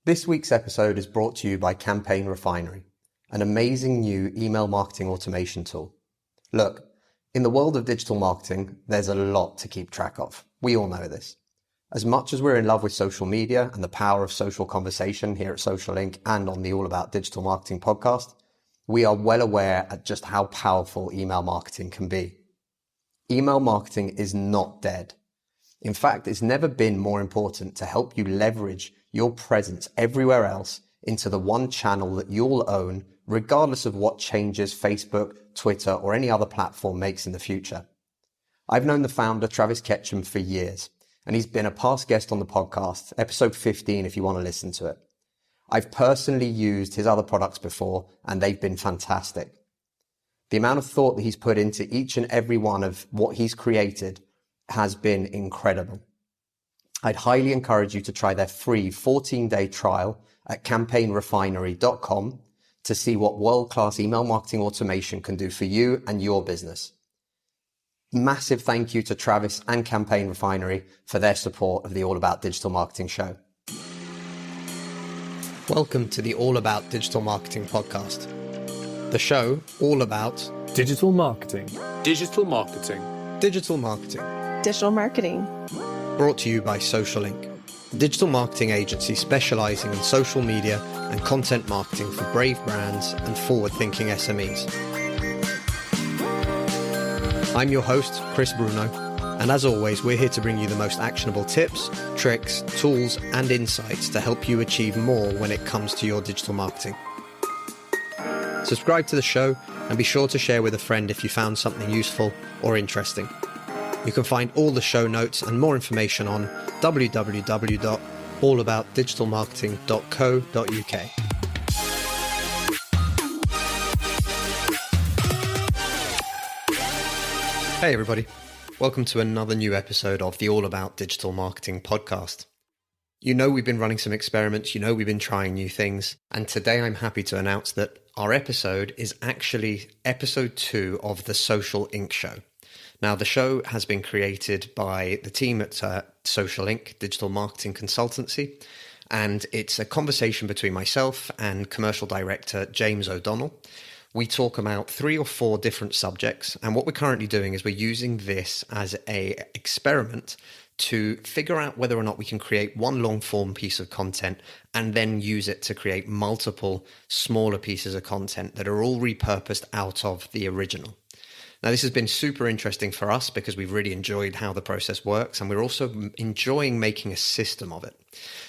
This week's episode is brought to you by Campaign Refinery, an amazing new email marketing automation tool. Look, in the world of digital marketing, there's a lot to keep track of. We all know this. As much as we're in love with social media and the power of social conversation here at Social Inc. and on the All About Digital Marketing podcast, we are well aware at just how powerful email marketing can be. Email marketing is not dead. In fact, it's never been more important to help you leverage your presence everywhere else into the one channel that you'll own, regardless of what changes Facebook, Twitter, or any other platform makes in the future. I've known the founder, Travis Ketchum, for years, and he's been a past guest on the podcast, episode 15 if you want to listen to it. I've personally used his other products before, and they've been fantastic. The amount of thought that he's put into each and every one of what he's created has been incredible. I'd highly encourage you to try their free 14-day trial at campaignrefinery.com to see what world-class email marketing automation can do for you and your business. Massive thank you to Travis and Campaign Refinery for their support of the All About Digital Marketing show. Welcome to the All About Digital Marketing podcast. The show all about digital marketing. Digital marketing. Digital marketing. Digital marketing. Brought to you by Social Inc., a digital marketing agency specializing in social media and content marketing for brave brands and forward-thinking SMEs. I'm your host, Chris Bruno, and as always, we're here to bring you the most actionable tips, tricks, tools, and insights to help you achieve more when it comes to your digital marketing. Subscribe to the show and be sure to share with a friend if you found something useful or interesting. You can find all the show notes and more information on www.allaboutdigitalmarketing.co.uk. Hey everybody, welcome to another new episode of the All About Digital Marketing podcast. You know we've been running some experiments, you know we've been trying new things, and today I'm happy to announce that our episode is actually episode 2 of the Social Inc. show. Now, the show has been created by the team at Social Inc., Digital Marketing Consultancy, and it's a conversation between myself and commercial director James O'Donnell. We talk about 3 or 4 different subjects, and what we're currently doing is we're using this as an experiment to figure out whether or not we can create one long-form piece of content and then use it to create multiple smaller pieces of content that are all repurposed out of the original. Now, this has been super interesting for us because we've really enjoyed how the process works, and we're also enjoying making a system of it.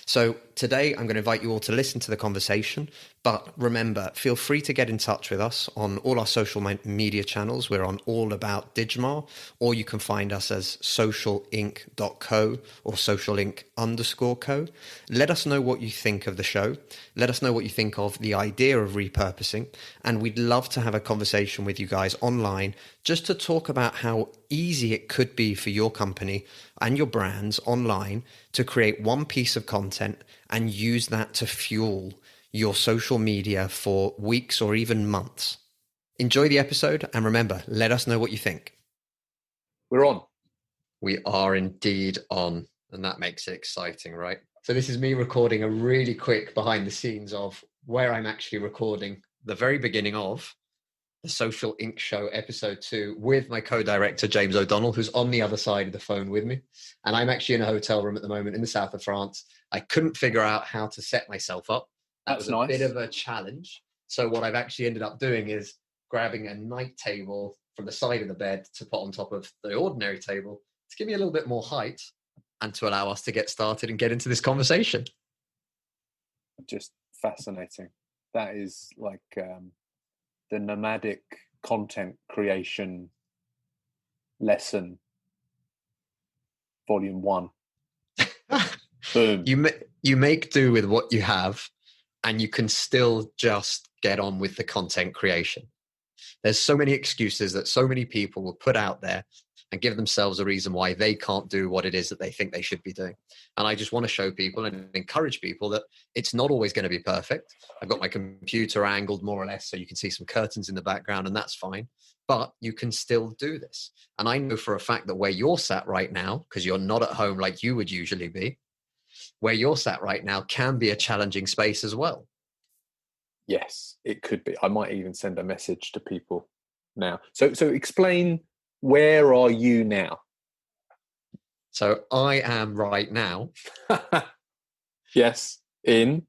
So today I'm going to invite you all to listen to the conversation, but remember, feel free to get in touch with us on all our social media channels. We're on All About Digmar, or you can find us as socialinc.co or socialinc_co. Let us know what you think of the show. Let us know what you think of the idea of repurposing, and we'd love to have a conversation with you guys online just to talk about how easy it could be for your company and your brands online to create one piece of content and use that to fuel your social media for weeks or even months. Enjoy the episode, and remember, let us know what you think. We're on. We are indeed on, and that makes it exciting, right? So this is me recording a really quick behind the scenes of where I'm actually recording the very beginning of the Social Inc. show, episode 2, with my co-director, James O'Donnell, who's on the other side of the phone with me. And I'm actually in a hotel room at the moment in the south of France. I couldn't figure out how to set myself up. That was a bit of a challenge. So what I've actually ended up doing is grabbing a night table from the side of the bed to put on top of the ordinary table to give me a little bit more height and to allow us to get started and get into this conversation. Just fascinating. That is like the nomadic content creation lesson, volume 1. Boom. You make do with what you have, and you can still just get on with the content creation. There's so many excuses that so many people will put out there and give themselves a reason why they can't do what it is that they think they should be doing. And I just want to show people and encourage people that it's not always going to be perfect. I've got my computer angled more or less so you can see some curtains in the background, and that's fine. But you can still do this. And I know for a fact that where you're sat right now, because you're not at home like you would usually be, where you're sat right now can be a challenging space as well. Yes, it could be. I might even send a message to people now. So explain, where are you now? So I am right now. Yes, in?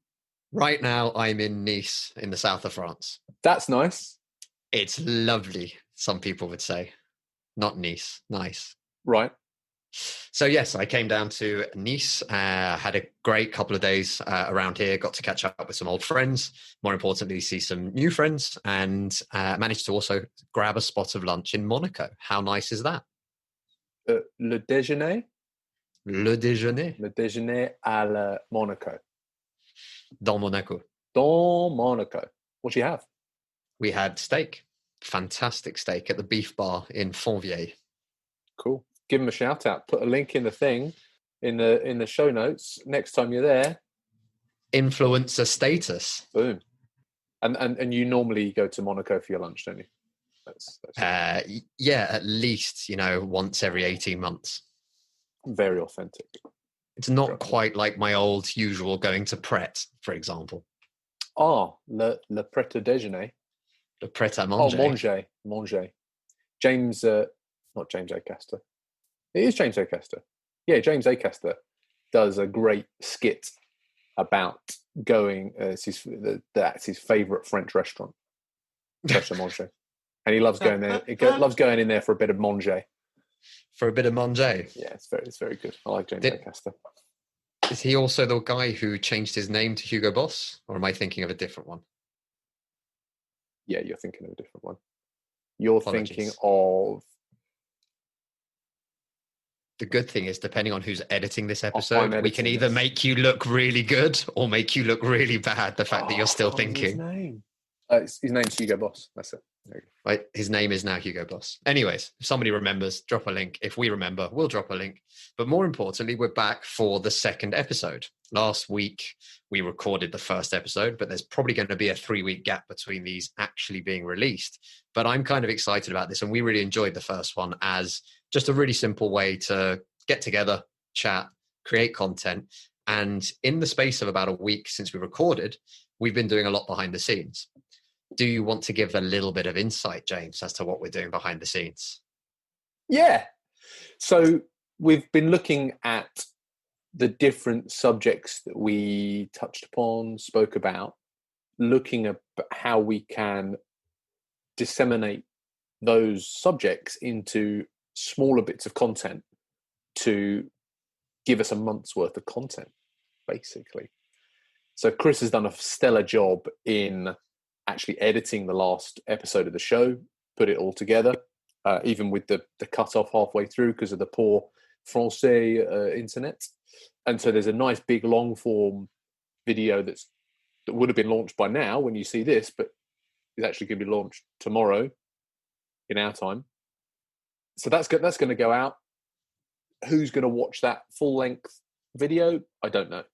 Right now, I'm in Nice in the south of France. That's nice. It's lovely, some people would say. Not Nice, nice. Right. So yes, I came down to Nice, had a great couple of days around here, got to catch up with some old friends, more importantly, see some new friends, and managed to also grab a spot of lunch in Monaco. How nice is that? Le déjeuner? Le déjeuner. Le déjeuner à la Monaco. Dans Monaco. Dans Monaco. What do you have? We had steak. Fantastic steak at the Beef Bar in Fontvieille. Cool. Give them a shout out. Put a link in the thing, in the show notes. Next time you're there. Influencer status. Boom. And you normally go to Monaco for your lunch, don't you? That's yeah, at least, once every 18 months. Very authentic. It's not quite like my old usual going to Pret, for example. Le Pret à déjeuner. Le Pret à manger. Oh, manger. James, not James Acaster. It is James Acaster. Yeah, James Acaster does a great skit about going. That's his favourite French restaurant, Pret à manger, and he loves going there. He loves going in there for a bit of manger. For a bit of manger. Yeah, it's very good. I like James Acaster. Is he also the guy who changed his name to Hugo Boss, or am I thinking of a different one? Yeah, you're thinking of a different one. You're Apologies. Thinking of. The good thing is, depending on who's editing this episode, we can either make you look really good or make you look really bad. The fact that you're still thinking. His name's Hugo Boss. That's it. Right, his name is now Hugo Boss. Anyways, if somebody remembers, drop a link. If we remember, we'll drop a link. But more importantly, we're back for the second episode. Last week, we recorded the first episode, but there's probably going to be a 3-week gap between these actually being released. But I'm kind of excited about this, and we really enjoyed the first one as just a really simple way to get together, chat, create content. And in the space of about a week since we recorded, we've been doing a lot behind the scenes. Do you want to give a little bit of insight, James, as to what we're doing behind the scenes? Yeah. So we've been looking at the different subjects that we touched upon, spoke about, looking at how we can disseminate those subjects into smaller bits of content to give us a month's worth of content, basically. So Chris has done a stellar job in actually editing the last episode of the show, put it all together, even with the cut off halfway through because of the poor Francais internet. And so there's a nice big long form video that would have been launched by now when you see this, but is actually going to be launched tomorrow in our time. So that's going to go out. Who's going to watch that full length video? I don't know.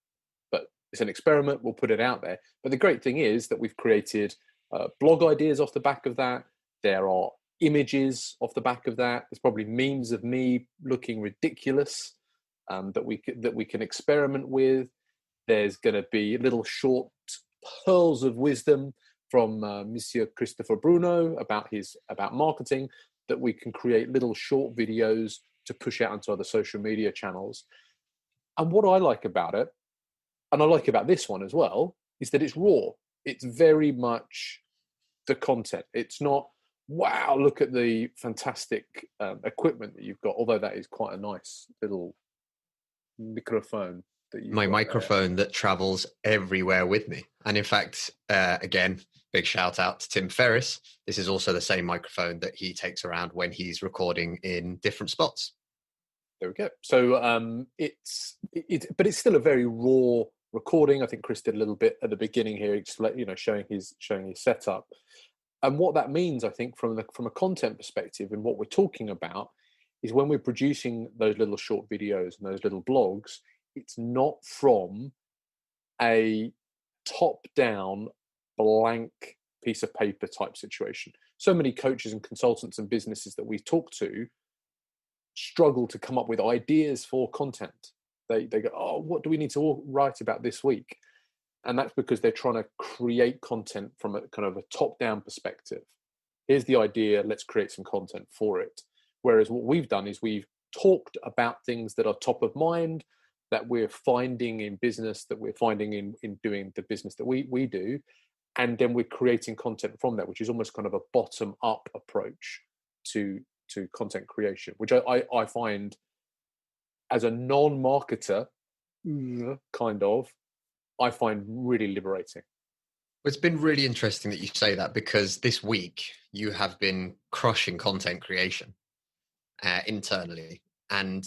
It's an experiment. We'll put it out there. But the great thing is that we've created blog ideas off the back of that. There are images off the back of that. There's probably memes of me looking ridiculous that we can experiment with. There's going to be little short pearls of wisdom from Monsieur Christopher Bruno about marketing that we can create little short videos to push out onto other social media channels. And what I like about it, and I like about this one as well, is that it's raw. It's very much the content. It's not, wow, look at the fantastic equipment that you've got, although that is quite a nice little microphone. My microphone that travels everywhere with me. And in fact, again, big shout out to Tim Ferriss. This is also the same microphone that he takes around when he's recording in different spots. There we go. So but it's still a very raw recording. I think Chris did a little bit at the beginning here, showing his setup, and what that means. I think from a content perspective and what we're talking about is when we're producing those little short videos and those little blogs, it's not from a top-down blank piece of paper type situation. So many coaches and consultants and businesses that we talk to struggle to come up with ideas for content. They go, oh, what do we need to write about this week? And that's because they're trying to create content from a kind of a top-down perspective. Here's the idea, let's create some content for it. Whereas what we've done is we've talked about things that are top of mind, that we're finding in business, that we're finding in doing the business that we do. And then we're creating content from that, which is almost kind of a bottom-up approach to content creation, which I find as a non-marketer, kind of, I find really liberating. It's been really interesting that you say that, because this week you have been crushing content creation internally. And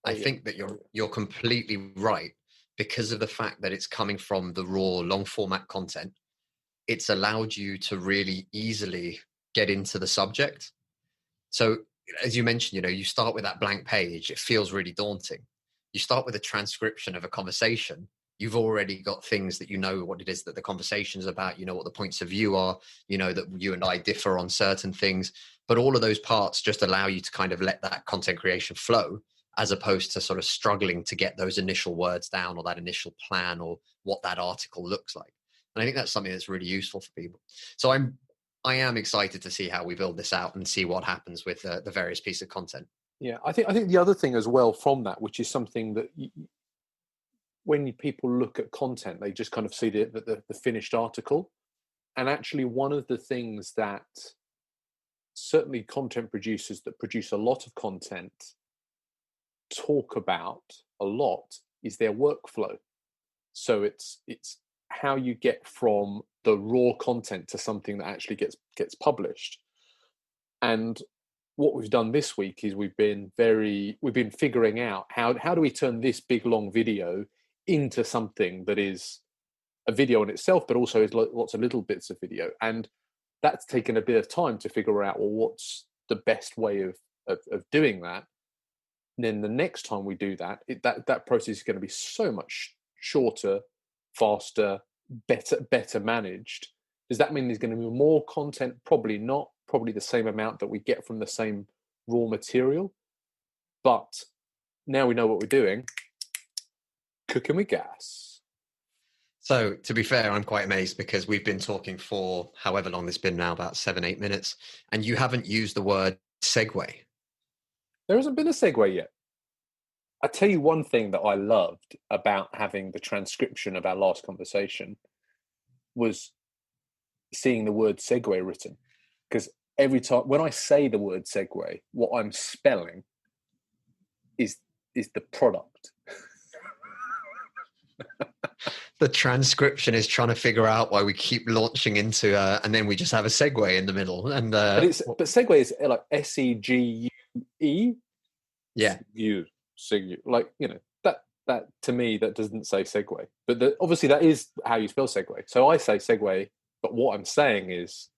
I think that you're completely right, because of the fact that it's coming from the raw long format content. It's allowed you to really easily get into the subject. So as you mentioned, you start with that blank page. It feels really daunting. You start with a transcription of a conversation. You've already got things that what it is that the conversation is about. You know what the points of view are. You know that you and I differ on certain things. But all of those parts just allow you to kind of let that content creation flow, as opposed to sort of struggling to get those initial words down, or that initial plan, or what that article looks like. And I think that's something that's really useful for people. So I am excited to see how we build this out and see what happens with the various pieces of content. Yeah, I think the other thing as well from that, which is something that when people look at content, they just kind of see the finished article. And actually, one of the things that certainly content producers that produce a lot of content talk about a lot is their workflow. So it's how you get from the raw content to something that actually gets published. And what we've done this week is we've been figuring out how do we turn this big long video into something that is a video in itself, but also is lots of little bits of video. And that's taken a bit of time to figure out, well, what's the best way of doing that. And then the next time we do that, that process is going to be so much shorter, faster, better managed. Does that mean there's going to be more content? Probably not. Probably the same amount that we get from the same raw material. But now we know what we're doing. Cooking with gas. So to be fair, I'm quite amazed, because we've been talking for however long it's been now, about 7-8 minutes, and you haven't used the word segue. There hasn't been a segue yet. I tell you one thing that I loved about having the transcription of our last conversation was seeing the word segue written. Because every time when I say the word segue, what I'm spelling is the product. The transcription is trying to figure out why we keep launching into and then we just have a segue in the middle. And but segue is like SEGUE. Yeah. Segue. Like, that to me, that doesn't say segue. But obviously that is how you spell segue. So I say segue, but what I'm saying is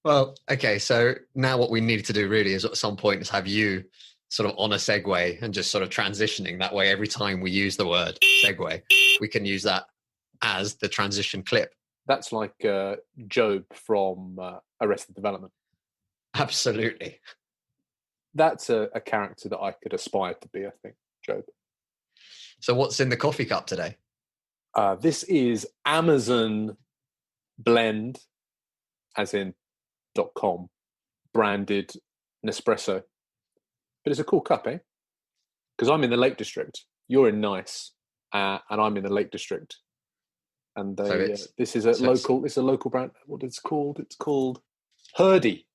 Well, okay, so now what we need to do really is at some point is have you sort of on a segue and just sort of transitioning. That way, every time we use the word segue, we can use that as the transition clip. That's like Job from Arrested Development. Absolutely. That's a character that I could aspire to be, I think, Job. So what's in the coffee cup today? This is Amazon blend, as in .com, branded Nespresso. But it's a cool cup, eh? Because I'm in the Lake District. You're in Nice, and I'm in the Lake District. And this is a local brand. What it's called? It's called Hurdy.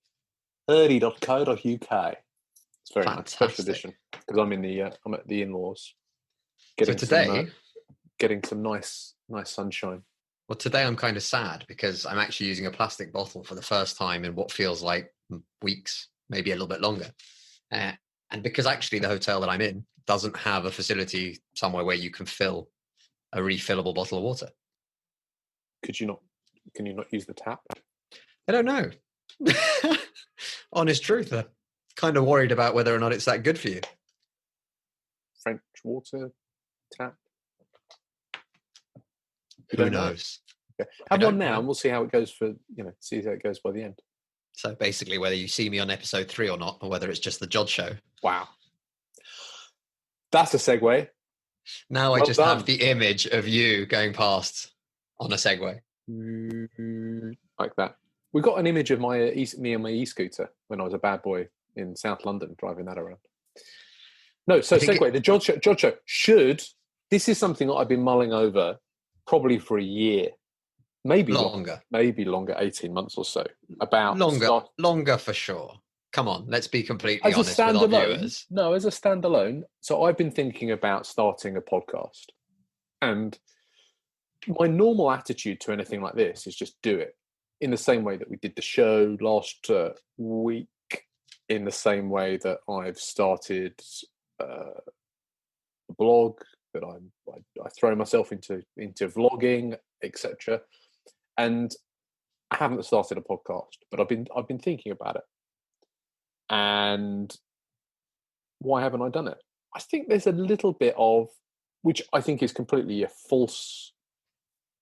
Hurdy.co.uk. It's very nice, special edition. Because I'm at the in-laws. Getting some nice sunshine. Well, today I'm kind of sad because I'm actually using a plastic bottle for the first time in what feels like weeks, maybe a little bit longer. And because actually the hotel that I'm in doesn't have a facility somewhere where you can fill a refillable bottle of water. Can you not use the tap? I don't know. Honest truth. I'm kind of worried about whether or not it's that good for you. French water tap? Who knows? Okay. Have one now, and we'll see how it goes see how it goes by the end. So basically, whether you see me on episode 3 or not, or whether it's just the Jod show. Wow. That's a segue. Now I Well just done. have the image of you going past on a Segway. Like that. We got an image of me and my e-scooter when I was a bad boy in South London driving that around. No, so segue. The Jod show should. This is something that I've been mulling over probably for a year, maybe longer, 18 months or so. About longer for sure. Come on, let's be completely honest with our viewers. No, as a standalone. So I've been thinking about starting a podcast, and my normal attitude to anything like this is just do it in the same way that we did the show last week, in the same way that I've started a blog, that I throw myself into vlogging, etc. And I haven't started a podcast, but I've been thinking about it. And why haven't I done it? I think there's a little bit of, which I think is completely a false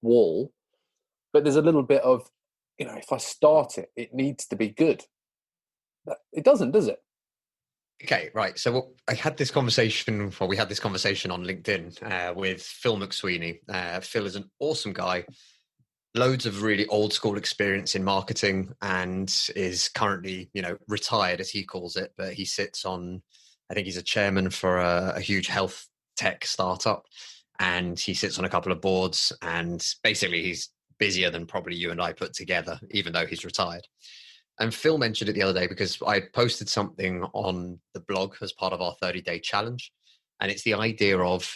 wall, but there's a little bit of, if I start it, it needs to be good. It doesn't, does it? Okay, right. So we had this conversation on LinkedIn with Phil Mcsweeney. Phil is an awesome guy, loads of really old school experience in marketing, and is currently, retired as he calls it, but he sits on, I think he's a chairman for a huge health tech startup, and he sits on a couple of boards, and basically he's busier than probably you and I put together, even though he's retired. And Phil mentioned it the other day because I posted something on the blog as part of our 30-day challenge. And it's the idea of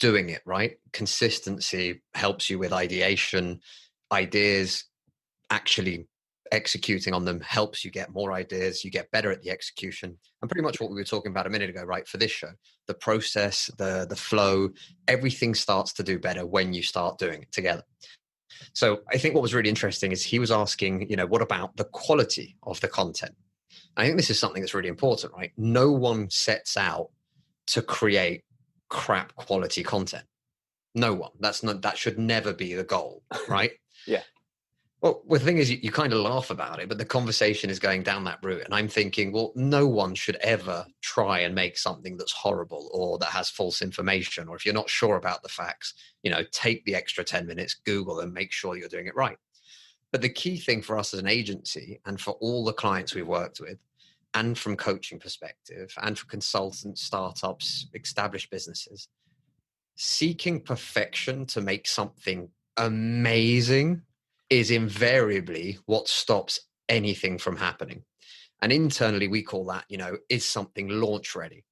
doing it, right? Consistency helps you with ideation, ideas, actually executing on them helps you get more ideas, you get better at the execution. And pretty much what we were talking about a minute ago, right? For this show, the process, the flow, everything starts to do better when you start doing it together. So I think what was really interesting is he was asking, what about the quality of the content? I think this is something that's really important, right? No one sets out to create crap quality content. No one. That should never be the goal, right? Yeah. Well, the thing is, you kind of laugh about it, but the conversation is going down that route. And I'm thinking, well, no one should ever try and make something that's horrible or that has false information. Or if you're not sure about the facts, take the extra 10 minutes, Google and make sure you're doing it right. But the key thing for us as an agency and for all the clients we've worked with, and from coaching perspective, and for consultants, startups, established businesses, seeking perfection to make something amazing is invariably what stops anything from happening. And internally, we call that, is something launch ready?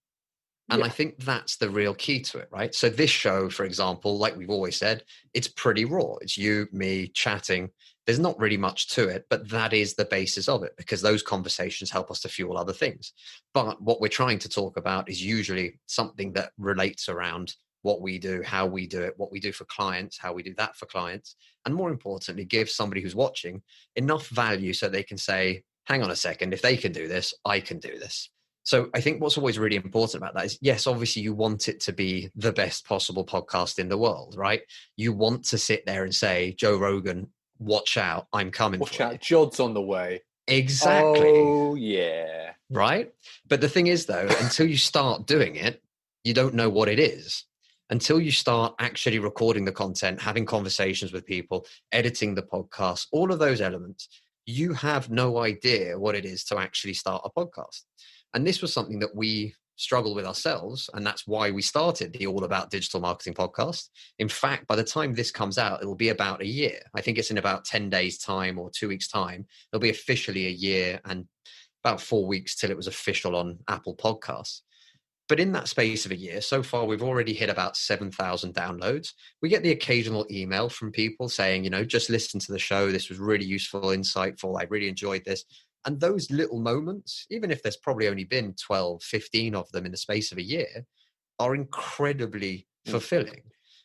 And I think that's the real key to it, right? So this show, for example, like we've always said, it's pretty raw. It's you, me chatting. There's not really much to it, but that is the basis of it because those conversations help us to fuel other things. But what we're trying to talk about is usually something that relates around what we do, how we do it, what we do for clients, how we do that for clients. And more importantly, give somebody who's watching enough value so they can say, hang on a second, if they can do this, I can do this. So I think what's always really important about that is, yes, obviously you want it to be the best possible podcast in the world, right? You want to sit there and say, Joe Rogan, watch out, I'm coming watch for out, you. Jod's on the way. Exactly. Oh, yeah. Right? But the thing is, though, until you start doing it, you don't know what it is. Until you start actually recording the content, having conversations with people, editing the podcast, all of those elements, you have no idea what it is to actually start a podcast. And this was something that we struggle with ourselves. And that's why we started the All About Digital Marketing podcast. In fact, by the time this comes out, it will be about a year. I think it's in about 10 days time or 2 weeks time. It'll be officially a year and about 4 weeks till it was official on Apple Podcasts. But in that space of a year, so far, we've already hit about 7,000 downloads. We get the occasional email from people saying, just listen to the show. This was really useful, insightful. I really enjoyed this. And those little moments, even if there's probably only been 12, 15 of them in the space of a year, are incredibly fulfilling,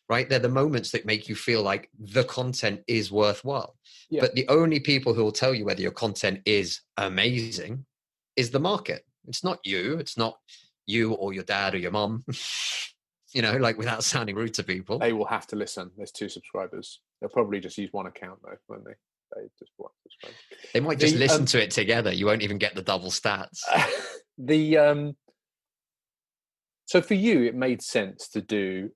right? They're the moments that make you feel like the content is worthwhile. Yeah. But the only people who will tell you whether your content is amazing is the market. It's not you. It's not you or your dad or your mom, without sounding rude to people. They will have to listen. There's 2 subscribers. They'll probably just use one account though, won't they? they just watch this one. They might just listen to it together. You won't even get the double stats. So for you, it made sense to do,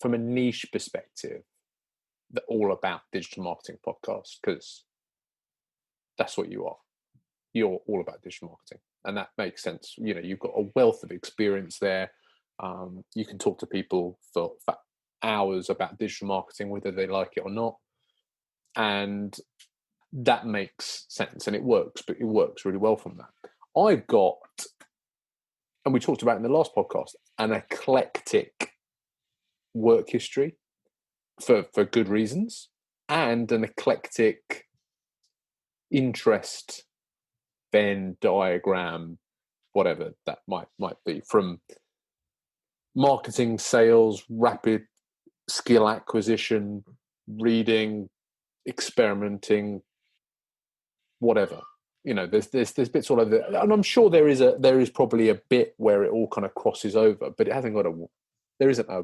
from a niche perspective, the All About Digital Marketing podcast, because that's what you are. You're all about digital marketing, and that makes sense. You've got a wealth of experience there. You can talk to people for hours about digital marketing, whether they like it or not, and that makes sense, and it works. But it works really well from that. I've got, and we talked about it in the last podcast, an eclectic work history for good reasons, and an eclectic interest, Venn diagram, whatever that might be, from marketing, sales, rapid skill acquisition, reading, experimenting, whatever. There's bits all over there, and I'm sure there is probably a bit where it all kind of crosses over, but it hasn't got there isn't a.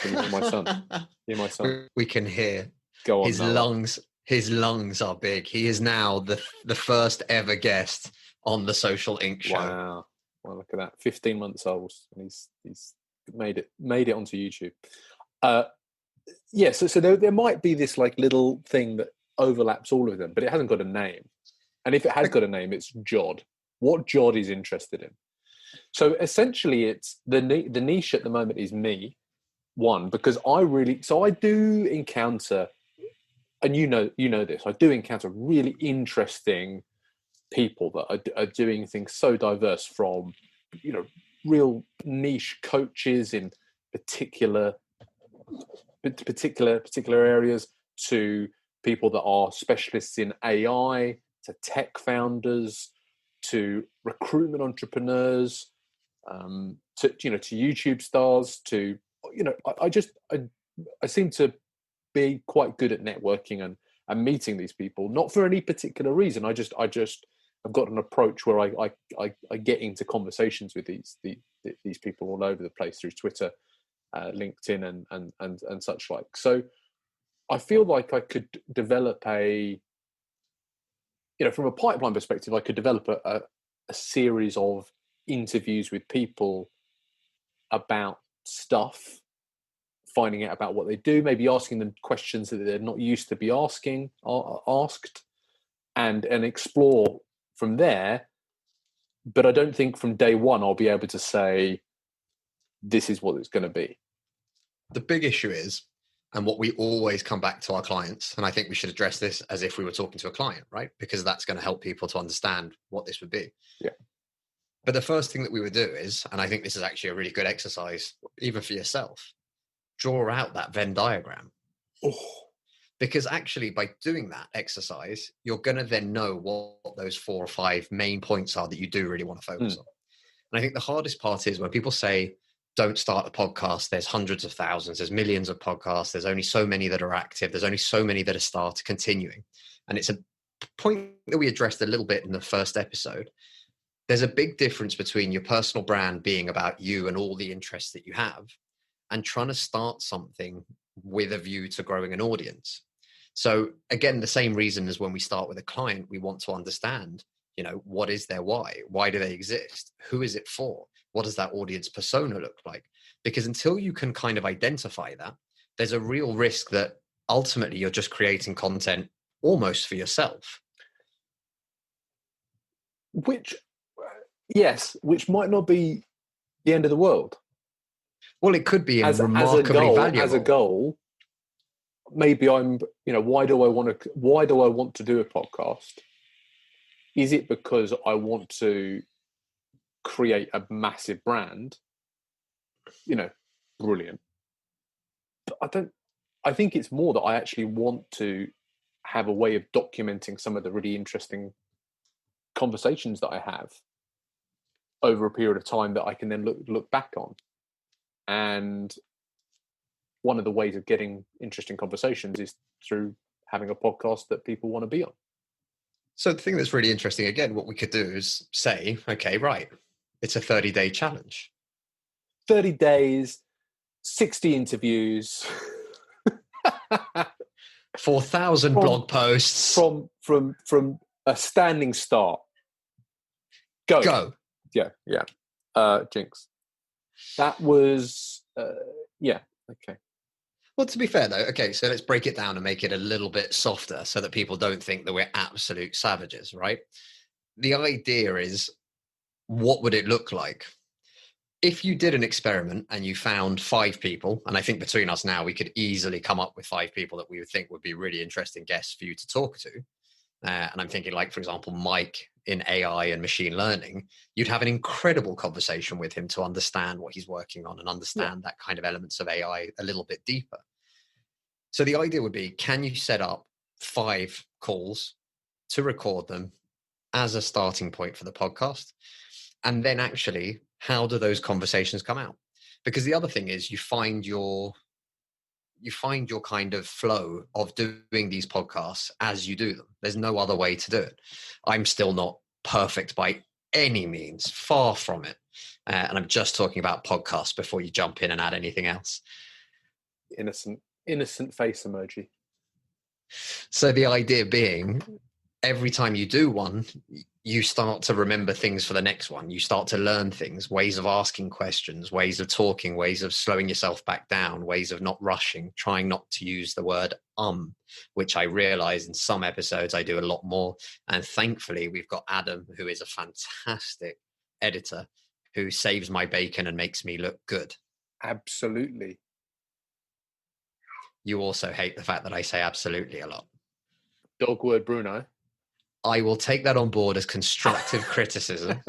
My son. Yeah, my son. We can hear Go on. His lungs. His lungs are big. He is now the first ever guest on the Social Inc. show. Wow! Well, look at that. 15 months old, and he's made it onto YouTube. So there might be this like little thing that overlaps all of them, but it hasn't got a name. And if it has got a name, it's Jod. What Jod is interested in. So essentially, it's the niche at the moment is me. One, because I do encounter, and you know this, I do encounter really interesting people that are doing things so diverse, from real niche coaches in particular areas, to people that are specialists in AI, to tech founders, to recruitment entrepreneurs, to YouTube stars, to I seem to be quite good at networking and meeting these people, not for any particular reason. I just have got an approach where I get into conversations with these people all over the place through Twitter, LinkedIn, and such like. So I feel like I could develop from a pipeline perspective, I could develop a series of interviews with people about stuff, finding out about what they do, maybe asking them questions that they're not used to be asked, and explore from there. But I don't think from day one I'll be able to say this is what it's going to be. The big issue is, and what we always come back to our clients, and I think we should address this as if we were talking to a client, right? Because that's going to help people to understand what this would be. Yeah. But the first thing that we would do is, and I think this is actually a really good exercise, even for yourself, draw out that Venn diagram. Oh. Because actually by doing that exercise, you're going to then know what those 4 or 5 main points are that you do really want to focus on. And I think the hardest part is when people say, don't start a podcast, there's hundreds of thousands, there's millions of podcasts, there's only so many that are active, there's only so many that are continuing. And it's a point that we addressed a little bit in the first episode. There's a big difference between your personal brand being about you and all the interests that you have, and trying to start something with a view to growing an audience. So again, the same reason as when we start with a client, we want to understand, what is their why? Why do they exist? Who is it for? What does that audience persona look like? Because until you can kind of identify that, there's a real risk that ultimately you're just creating content almost for yourself. Which might not be the end of the world. Well, it could be remarkably valuable. As a goal, maybe I'm, why do I want to do a podcast? Is it because I want to create a massive brand? Brilliant. But I think it's more that I actually want to have a way of documenting some of the really interesting conversations that I have over a period of time that I can then look back on. And one of the ways of getting interesting conversations is through having a podcast that people want to be on. So the thing that's really interesting, again, what we could do is say, okay, right, it's a 30-day challenge. 30 days, 60 interviews. 4,000 blog posts. From a standing start. Go. Yeah. Jinx. That was, yeah. Okay. Well, to be fair, though, okay, so let's break it down and make it a little bit softer so that people don't think that we're absolute savages, right? The idea is, what would it look like? If you did an experiment and you found 5 people, and I think between us now, we could easily come up with 5 people that we would think would be really interesting guests for you to talk to. And I'm thinking, like, for example, Mike in AI and machine learning, you'd have an incredible conversation with him to understand what he's working on and understand that kind of elements of AI a little bit deeper. So the idea would be, can you set up 5 calls to record them as a starting point for the podcast? And then actually, how do those conversations come out? Because the other thing is you find your kind of flow of doing these podcasts as you do them. There's no other way to do it. I'm still not perfect by any means, far from it. And I'm just talking about podcasts before you jump in and add anything else. Innocent face emoji. So the idea being, every time you do one, you start to remember things for the next one. You start to learn things, ways of asking questions, ways of talking, ways of slowing yourself back down, ways of not rushing, trying not to use the word which I realize in some episodes I do a lot more. And thankfully, we've got Adam, who is a fantastic editor, who saves my bacon and makes me look good. Absolutely. You also hate the fact that I say absolutely a lot. Dog word Bruno. I will take that on board as constructive criticism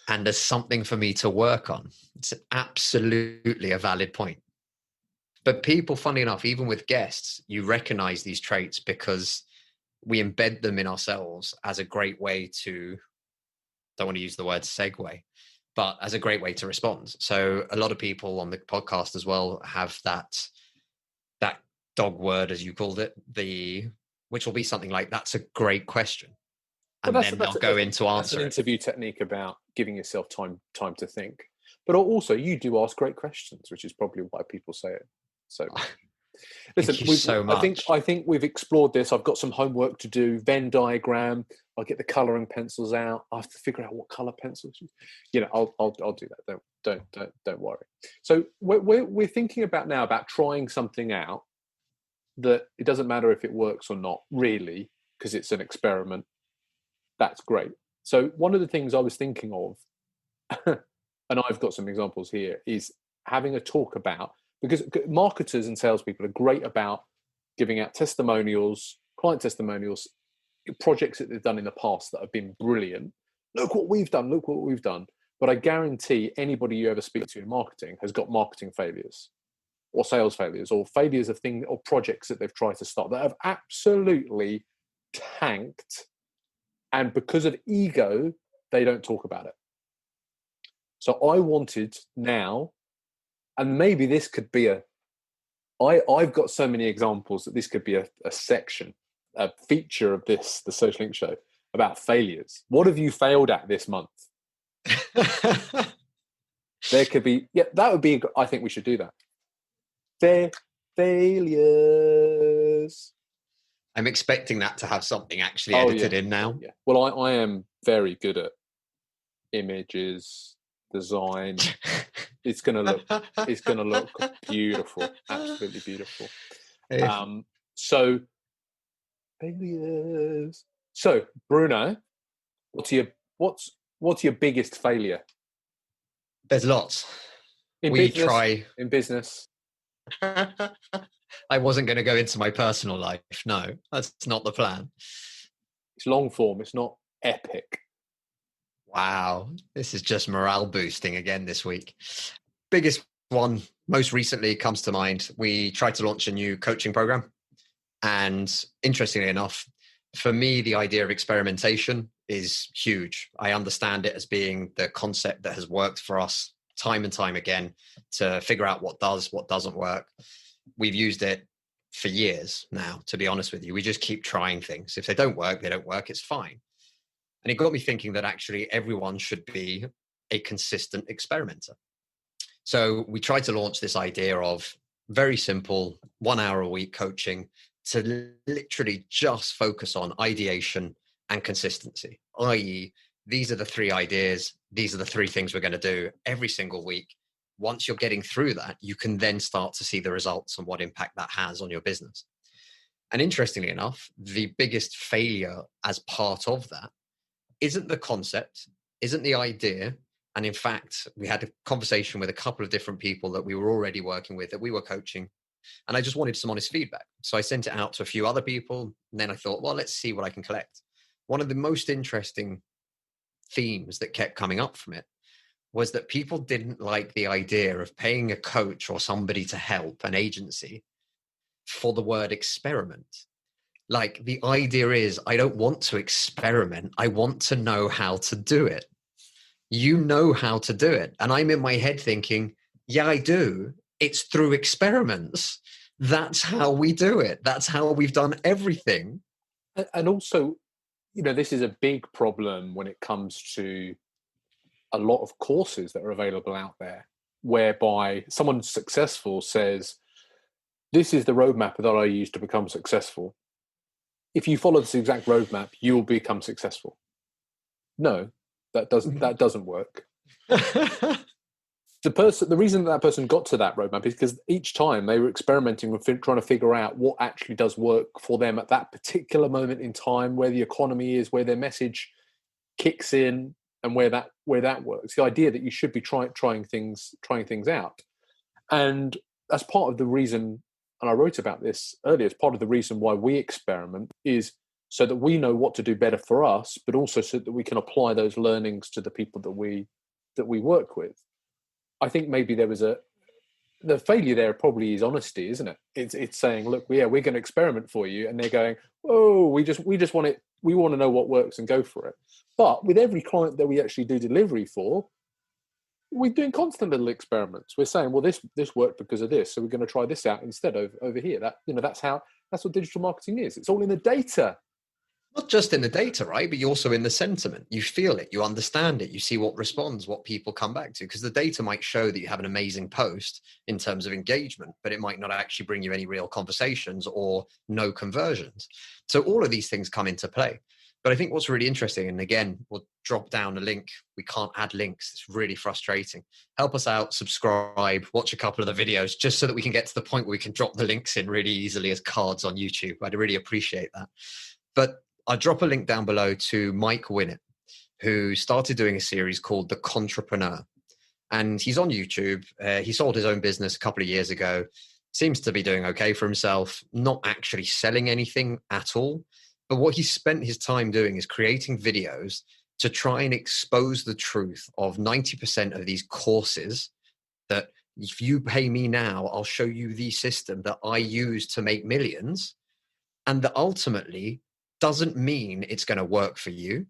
and as something for me to work on. It's absolutely a valid point. But people, funny enough, even with guests, you recognize these traits because we embed them in ourselves as a great way to, don't want to use the word segue, but as a great way to respond. So a lot of people on the podcast as well have that dog word, as you called it, which will be something like, that's a great question. And then they'll go into answer. That's an interview technique about giving yourself time to think. But also, you do ask great questions, which is probably why people say it. So, listen, thank you so much. I think we've explored this. I've got some homework to do. Venn diagram. I'll get the colouring pencils out. I have to figure out what colour pencils. I'll do that. Don't worry. So we're thinking about trying something out that it doesn't matter if it works or not, really, because it's an experiment. That's great. So one of the things I was thinking of, and I've got some examples here, is having a talk about, because marketers and salespeople are great about giving out testimonials, client testimonials, projects that they've done in the past that have been brilliant. Look what we've done. But I guarantee anybody you ever speak to in marketing has got marketing failures or sales failures or failures of things or projects that they've tried to start that have absolutely tanked. And because of ego, they don't talk about it. So I wanted now, and maybe this could be I've got so many examples that this could be a section, a feature of the Social Link Show about failures. What have you failed at this month? There could be, that would be, I think we should do that. Failures. I'm expecting that to have something actually edited in now. Yeah. Well, I am very good at images, design. It's gonna look beautiful, absolutely beautiful. So failures. So Bruno, what's your biggest failure? There's lots. In business. I wasn't going to go into my personal life. No, that's not the plan. It's long form. It's not epic. Wow. This is just morale boosting again this week. Biggest one, most recently comes to mind. We tried to launch a new coaching program. And interestingly enough, for me, the idea of experimentation is huge. I understand it as being the concept that has worked for us time and time again to figure out what does, what doesn't work. We've used it for years now, to be honest with you. We just keep trying things. If they don't work, they don't work. It's fine. And it got me thinking that actually everyone should be a consistent experimenter. So we tried to launch this idea of very simple 1 hour a week coaching to literally just focus on ideation and consistency, i.e., these are the 3 ideas, these are the 3 things we're going to do every single week. Once you're getting through that, you can then start to see the results and what impact that has on your business. And interestingly enough, the biggest failure as part of that isn't the concept, isn't the idea. And in fact, we had a conversation with a couple of different people that we were already working with, that we were coaching. And I just wanted some honest feedback. So I sent it out to a few other people. And then I thought, well, let's see what I can collect. One of the most interesting themes that kept coming up from it was that people didn't like the idea of paying a coach or somebody to help, an agency, for the word experiment. Like, the idea is, I don't want to experiment. I want to know how to do it. You know how to do it. And I'm in my head thinking, yeah, I do. It's through experiments. That's how we do it. That's how we've done everything. And also, this is a big problem when it comes to a lot of courses that are available out there, whereby someone successful says, this is the roadmap that I use to become successful. If you follow this exact roadmap, you will become successful. No, that doesn't work. The reason that person got to that roadmap is because each time they were experimenting with trying to figure out what actually does work for them at that particular moment in time, where the economy is, where their message kicks in, and where that works. The idea that you should be trying things out, and that's part of the reason. And I wrote about this earlier. It's part of the reason why we experiment, is so that we know what to do better for us, but also so that we can apply those learnings to the people that we work with. I think maybe the failure there probably is honesty, isn't it? It's saying, look, we're going to experiment for you, and they're going, oh, we just want it. We want to know what works and go for it. But with every client that we actually do delivery for, we're doing constant little experiments. We're saying, well, this worked because of this, so we're going to try this out instead over here. That's what digital marketing is. It's all in the data. Not just in the data, right? But you're also in the sentiment. You feel it, you understand it, you see what responds, what people come back to. Because the data might show that you have an amazing post in terms of engagement, but it might not actually bring you any real conversations or no conversions. So all of these things come into play. But I think what's really interesting, and again, we'll drop down a link. We can't add links. It's really frustrating. Help us out, subscribe, watch a couple of the videos, just so that we can get to the point where we can drop the links in really easily as cards on YouTube. I'd really appreciate that. But I'll drop a link down below to Mcsweeney, who started doing a series called The Contrapreneur. And he's on YouTube. He sold his own business a couple of years ago. Seems to be doing okay for himself, not actually selling anything at all. But what he spent his time doing is creating videos to try and expose the truth of 90% of these courses that, if you pay me now, I'll show you the system that I use to make millions. And that ultimately doesn't mean it's going to work for you.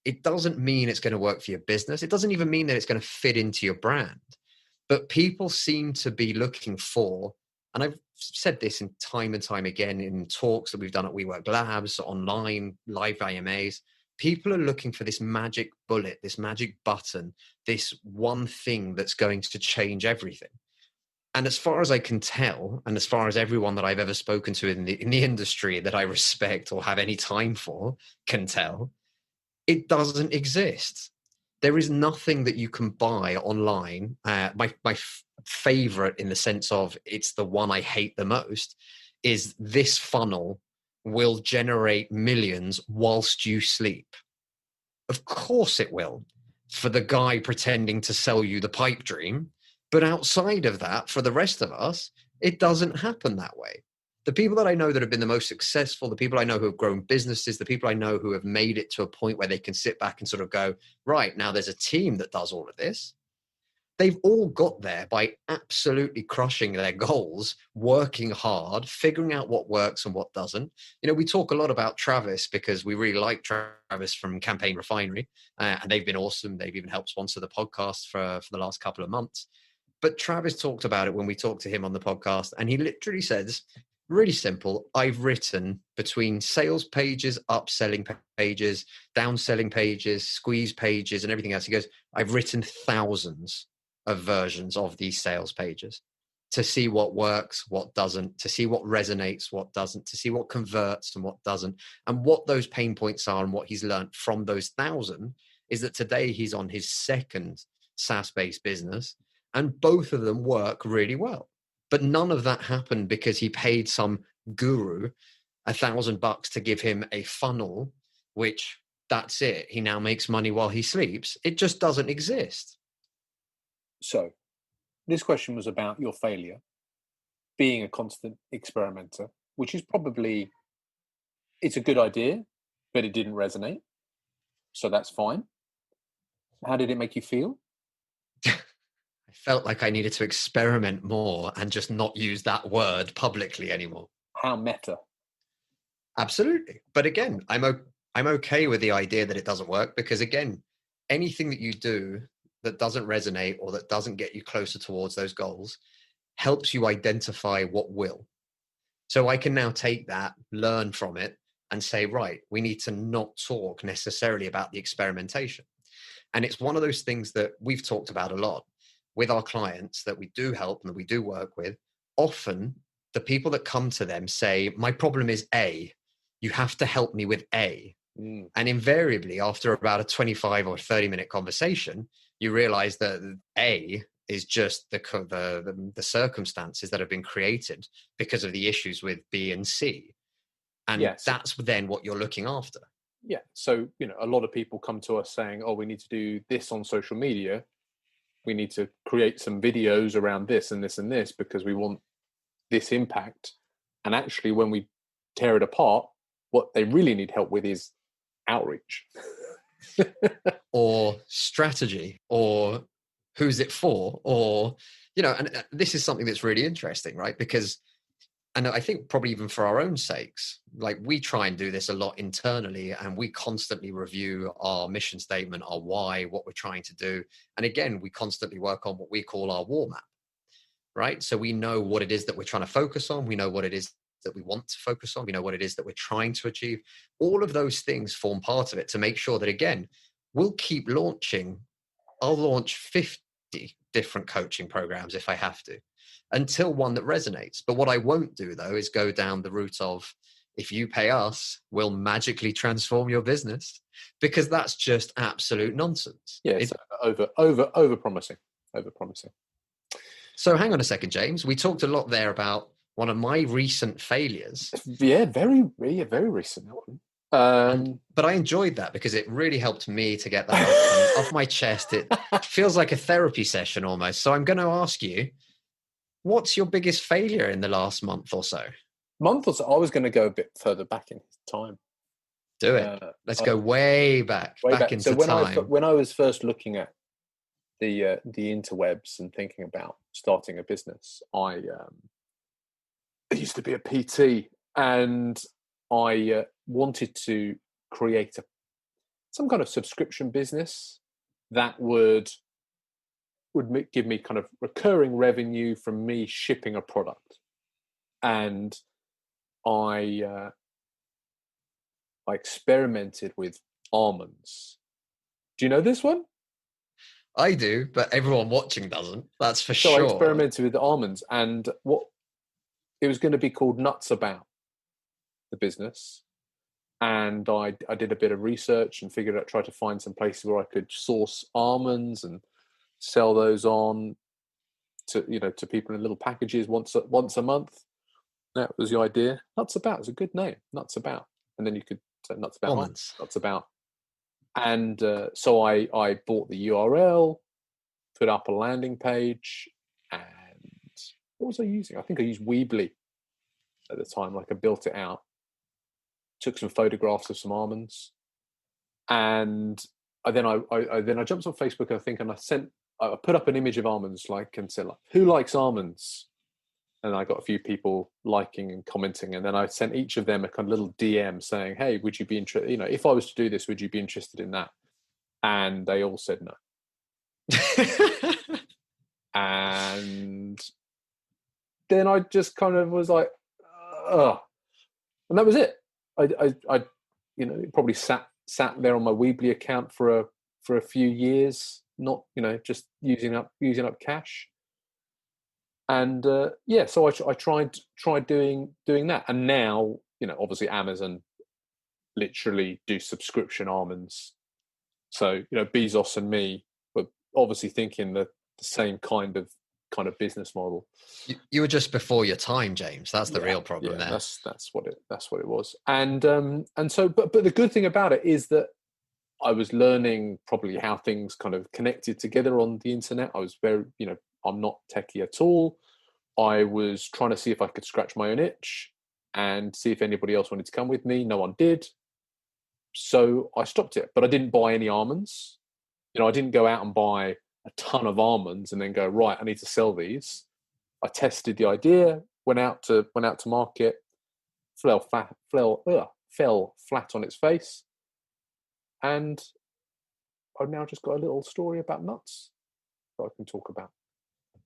It doesn't mean it's going to work for your business. It doesn't even mean that it's going to fit into your brand. But people seem to be looking for, and I've said this in time and time again in talks that we've done at WeWork Labs, online, live IMAs, people are looking for this magic bullet, this magic button, this one thing that's going to change everything. And as far as I can tell, and as far as everyone that I've ever spoken to in the industry that I respect or have any time for can tell, it doesn't exist. There is nothing that you can buy online. My favorite, in the sense of it's the one I hate the most, is this funnel will generate millions whilst you sleep. Of course it will, for the guy pretending to sell you the pipe dream. But outside of that, for the rest of us, it doesn't happen that way. The people that I know that have been the most successful, the people I know who have grown businesses, the people I know who have made it to a point where they can sit back and sort of go, right, now there's a team that does all of this. They've all got there by absolutely crushing their goals, working hard, figuring out what works and what doesn't. We talk a lot about Travis because we really like Travis from Campaign Refinery, and they've been awesome. They've even helped sponsor the podcast for the last couple of months. But Travis talked about it when we talked to him on the podcast, and he literally says, really simple, I've written between sales pages, upselling pages, downselling pages, squeeze pages, and everything else. He goes, I've written thousands of versions of these sales pages. to see what works, what doesn't, to see what resonates, what doesn't, to see what converts and what doesn't, and what those pain points are. And what he's learned from those 1,000 is that today he's on his second SaaS-based business, and both of them work really well. But none of that happened because he paid some guru $1,000 to give him a funnel, which that's it. He now makes money while he sleeps. It just doesn't exist. So this question was about your failure, being a constant experimenter, which is probably, it's a good idea, but it didn't resonate. So that's fine. How did it make you feel? I felt like I needed to experiment more and just not use that word publicly anymore. How meta. Absolutely. But again, I'm okay with the idea that it doesn't work, because again, anything that you do that doesn't resonate or that doesn't get you closer towards those goals helps you identify what will. So I can now take that, learn from it, and say, right, we need to not talk necessarily about the experimentation. And it's one of those things that we've talked about a lot with our clients that we do help and that we do work with. Often the people that come to them say, my problem is A, you have to help me with A. And invariably, after about a 25 or 30-minute conversation, you realize that A is just the circumstances that have been created because of the issues with B and C. And that's then what you're looking after. Yeah. So, a lot of people come to us saying, oh, we need to do this on social media. We need to create some videos around this and this and this because we want this impact. And actually, when we tear it apart, what they really need help with is outreach. Or strategy, or who's it for, or, and this is something that's really interesting, right? Because, and I think probably even for our own sakes, like we try and do this a lot internally, and we constantly review our mission statement, our why, what we're trying to do. And again, we constantly work on what we call our war map, right? So we know what it is that we're trying to focus on. We know what it is that we want to focus on. We know what it is that we're trying to achieve. All of those things form part of it to make sure that, again, we'll keep launching. I'll launch 50 different coaching programs if I have to, until one that resonates. But what I won't do, though, is go down the route of, if you pay us, we'll magically transform your business, because that's just absolute nonsense. Yeah, it's over promising. So hang on a second, James. We talked a lot there about one of my recent failures. Yeah, very recent one. But I enjoyed that because it really helped me to get that off my chest. It feels like a therapy session almost. So I'm going to ask you, what's your biggest failure in the last month or so? I was going to go a bit further back in time. Do it. Let's go way back into so time. When I was first looking at the interwebs and thinking about starting a business, I used to be a PT, and I wanted to create some kind of subscription business that would give me kind of recurring revenue from me shipping a product. And I experimented with almonds. Do you know this one? I do, but everyone watching doesn't. That's for sure. So I experimented with almonds, and it was going to be called Nuts About, the business. And I did a bit of research and tried to find some places where I could source almonds and sell those on to people in little packages once a month. That was the idea. Nuts About is a good name. Nuts About, and then you could say Nuts About almonds. Nuts About. And so I bought the URL, put up a landing page, and what was I using? I think I used Weebly at the time. Like, I built it out, took some photographs of some almonds, and then I jumped on Facebook, I think, and I put up an image of almonds, and said, who likes almonds? And I got a few people liking and commenting, and then I sent each of them a kind of little DM saying, hey, would you be interested, if I was to do this, would you be interested in that? And they all said no. And then I just kind of was like, ugh. And that was it. I probably sat there on my Weebly account for a few years, not, just using up cash. And so I tried doing that, and now obviously Amazon literally do subscription almonds. So Bezos and me were obviously thinking the same kind of business model. You were just before your time, James. That's the Yeah, real problem there. That's what it was. And so, but the good thing about it is that I was learning probably how things kind of connected together on the internet. I was very, I'm not techie at all. I was trying to see if I could scratch my own itch and see if anybody else wanted to come with me. No one did. So I stopped it, but I didn't buy any almonds. I didn't go out and buy a ton of almonds and then go, right, I need to sell these. I tested the idea, went out to market, fell flat on its face, and I've now just got a little story about nuts that I can talk about.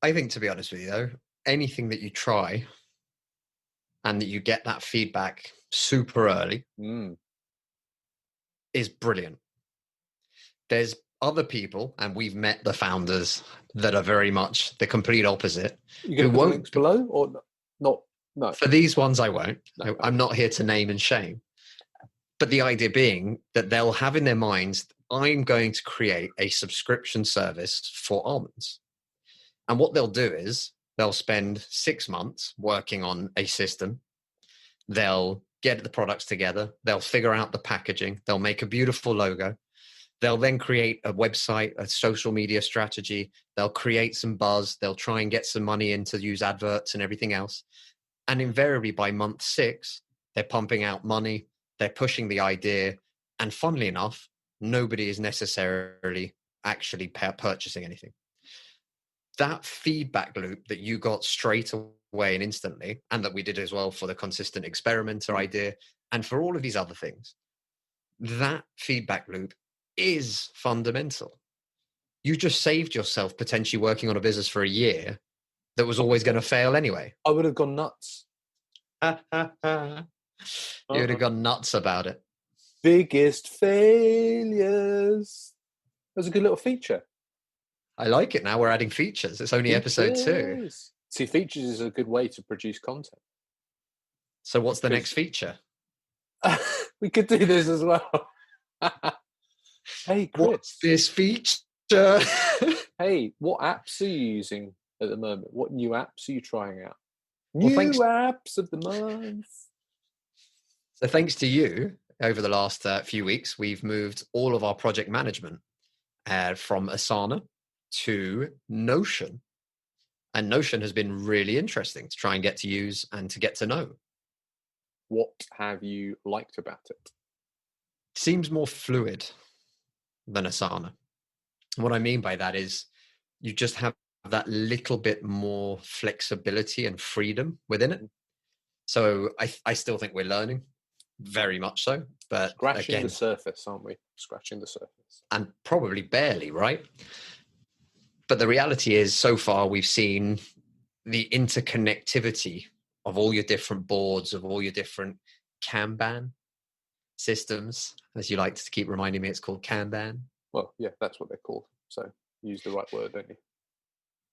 I think, to be honest with you, though, anything that you try and that you get that feedback super early is brilliant. There's other people, and we've met the founders that are very much the complete opposite. You going to put the links below or not? No. For these ones, I won't. No. I'm not here to name and shame. But the idea being that they'll have in their minds, I'm going to create a subscription service for almonds. And what they'll do is they'll spend 6 months working on a system. They'll get the products together. They'll figure out the packaging. They'll make a beautiful logo. They'll then create a website, a social media strategy. They'll create some buzz. They'll try and get some money in to use adverts and everything else. And invariably by month 6, they're pumping out money. They're pushing the idea. And funnily enough, nobody is necessarily actually purchasing anything. That feedback loop that you got straight away and instantly, and that we did as well for the consistent experimenter idea, and for all of these other things, that feedback loop is fundamental. You just saved yourself potentially working on a business for a year that was always going to fail anyway. I would have gone nuts. You would have gone nuts about it. Biggest failures. That was a good little feature. I like it. Now we're adding features. It's only episode 2. See, features is a good way to produce content. So what's the next feature? We could do this as well. Hey, Chris. What's this feature? Hey, what apps are you using at the moment? What new apps are you trying out? New apps of the month. So thanks to you, over the last few weeks, we've moved all of our project management from Asana to Notion. And Notion has been really interesting to try and get to use and to get to know. What have you liked about it? Seems more fluid than Asana. And what I mean by that is you just have that little bit more flexibility and freedom within it. So I still think we're learning, very much so. But scratching the surface, aren't we? Scratching the surface. And probably barely, right? But the reality is, so far, we've seen the interconnectivity of all your different boards, of all your different Kanban systems. As you like to keep reminding me, it's called Kanban. Well, yeah, that's what they're called. So use the right word, don't you?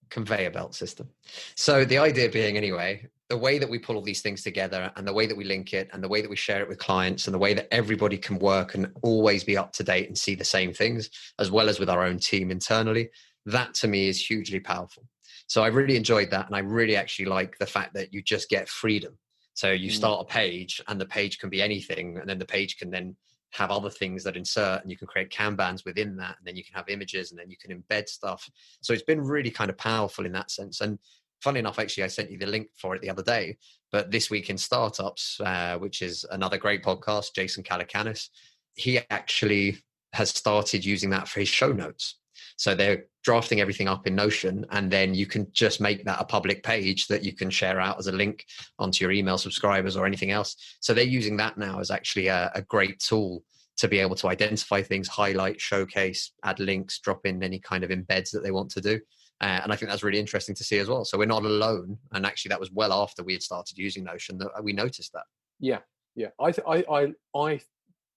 Conveyor belt system. So the idea being, anyway, the way that we pull all these things together and the way that we link it and the way that we share it with clients and the way that everybody can work and always be up to date and see the same things, as well as with our own team internally, that to me is hugely powerful. So I really enjoyed that. And I really actually like the fact that you just get freedom. So you start a page and the page can be anything. And then the page can then have other things that insert, and you can create Kanbans within that. And then you can have images, and then you can embed stuff. So it's been really kind of powerful in that sense. And funnily enough, actually, I sent you the link for it the other day. But This Week in Startups, which is another great podcast, Jason Calacanis, he actually has started using that for his show notes. So they're drafting everything up in Notion, and then you can just make that a public page that you can share out as a link onto your email subscribers or anything else. So they're using that now as actually a great tool to be able to identify things, highlight, showcase, add links, drop in any kind of embeds that they want to do. And I think that's really interesting to see as well. So we're not alone. And actually that was well after we had started using Notion that we noticed that. Yeah. Yeah. I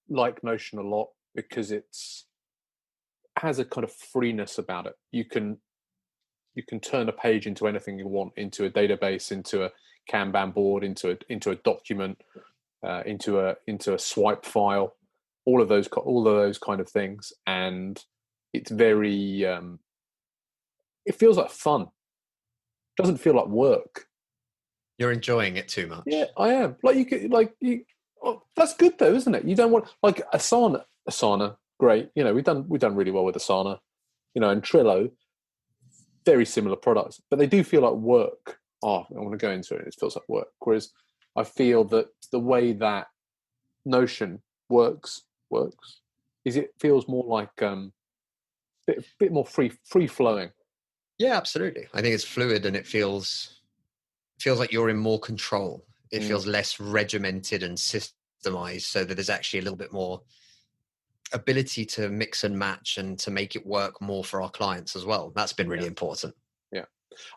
like Notion a lot because has a kind of freeness about it. You can You can turn a page into anything you want, into a database, into a Kanban board, into a document, into a swipe file, all of those kind of things. And it's very, it feels like fun. It doesn't feel like work. You're enjoying it too much. Yeah, I am. That's good though, isn't it? You don't want like Asana, great. We've done really well with Asana, and Trello, very similar products, but they do feel like work. Oh, I want to go into it. It feels like work. Whereas I feel that the way that Notion works is it feels more like bit more free flowing. Yeah, absolutely. I think it's fluid and it feels like you're in more control. It feels less regimented and systemized, so that there's actually a little bit more ability to mix and match and to make it work more for our clients as well. That's been really important. Yeah,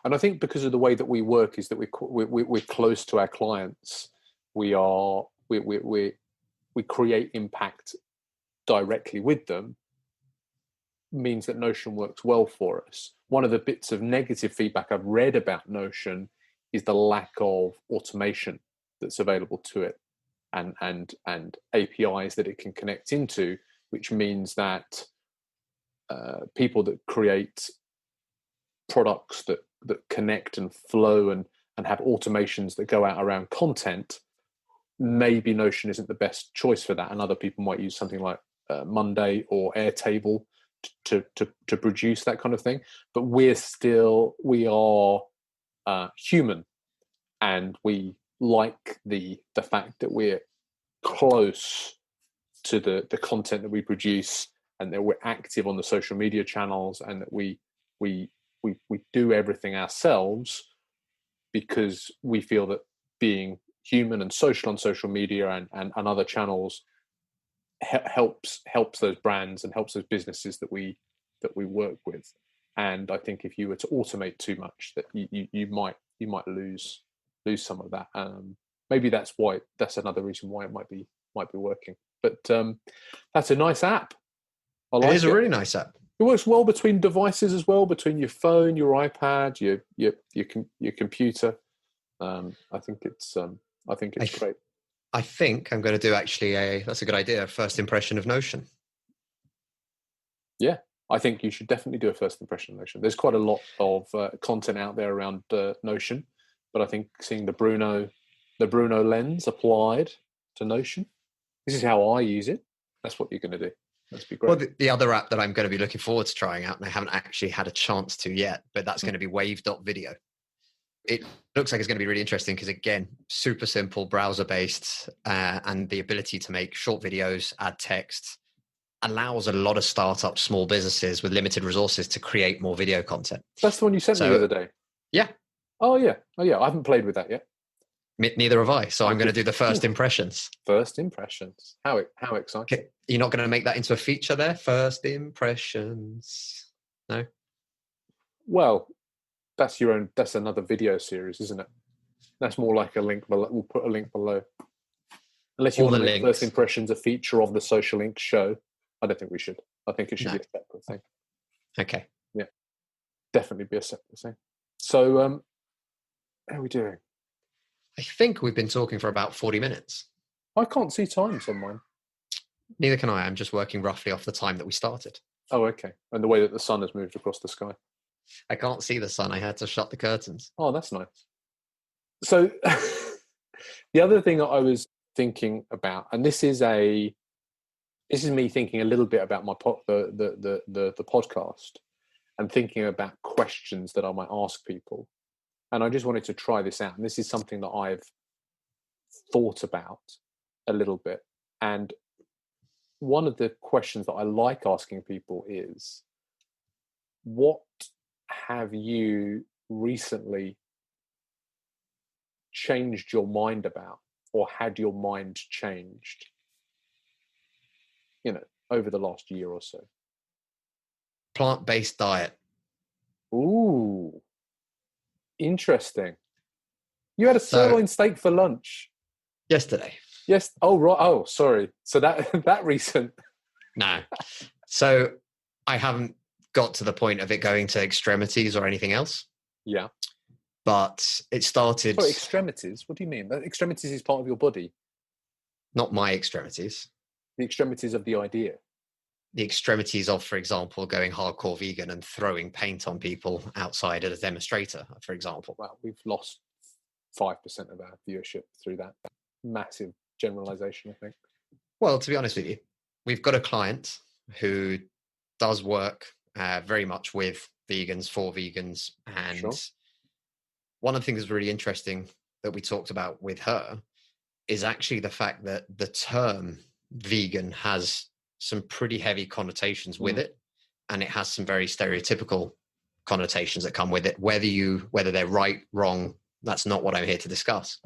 and I think because of the way that we work is that we're close to our clients. We create impact directly with them. Means that Notion works well for us. One of the bits of negative feedback I've read about Notion is the lack of automation that's available to it, and APIs that it can connect into, which means that people that create products that connect and flow and have automations that go out around content, maybe Notion isn't the best choice for that, and other people might use something like Monday or Airtable to produce that kind of thing. But we are human, and we like the fact that we're close to the content that we produce, and that we're active on the social media channels, and that we do everything ourselves, because we feel that being human and social on social media and other channels helps those brands and helps those businesses that we work with. And I think if you were to automate too much, that you might lose some of that. Maybe that's another reason why it might be working. But that's a nice app. I like it. It is a really nice app. It works well between devices as well, between your phone, your iPad, your computer. I think it's great. I think I'm going to do that's a good idea, a first impression of Notion. Yeah, I think you should definitely do a first impression of Notion. There's quite a lot of content out there around Notion, but I think seeing the Bruno lens applied to Notion, this is how I use it. That's what you're going to do. That's be great. Well, the other app that I'm going to be looking forward to trying out, and I haven't actually had a chance to yet, but that's going to be wave.video. It looks like it's going to be really interesting because, again, super simple, browser-based, and the ability to make short videos, add text, allows a lot of startups, small businesses with limited resources to create more video content. That's the one you sent me the other day. Yeah. Oh, yeah. I haven't played with that yet. Neither have I. So I'm going to do the first impressions. First impressions. How exciting. Okay. You're not going to make that into a feature there? First impressions. No? Well, that's another video series, isn't it? That's more like a link below. We'll put a link below. Unless you want to make first impressions a feature of the Social Link show. I don't think we should. I think it should be a separate thing. Okay. Yeah. Definitely be a separate thing. So, how are we doing? I think we've been talking for about 40 minutes. I can't see times on mine. Neither can I. I'm just working roughly off the time that we started. Oh, okay. And the way that the sun has moved across the sky. I can't see the sun. I had to shut the curtains. Oh, that's nice. So the other thing that I was thinking about, and this is me thinking a little bit about my the podcast, and thinking about questions that I might ask people. And I just wanted to try this out. And this is something that I've thought about a little bit. And one of the questions that I like asking people is, what have you recently changed your mind about, or had your mind changed, over the last year or so? Plant-based diet. Ooh, interesting. You had a sirloin steak for lunch yesterday. Yes. Oh, right. Oh, sorry. So that recent. No. So I haven't got to the point of it going to extremities or anything else. Yeah. But it started... Sorry, extremities? What do you mean? Extremities is part of your body. Not my extremities. The extremities of the idea. The extremities of, for example, going hardcore vegan and throwing paint on people outside at a demonstrator, for example. Well, we've lost 5% of our viewership through that massive generalization, I think. Well, to be honest with you, we've got a client who does work very much with vegans, for vegans. And Sure. one of the things that's really interesting that we talked about with her is actually the fact that the term vegan has some pretty heavy connotations with it. And it has some very stereotypical connotations that come with it. Whether they're right, wrong, that's not what I'm here to discuss.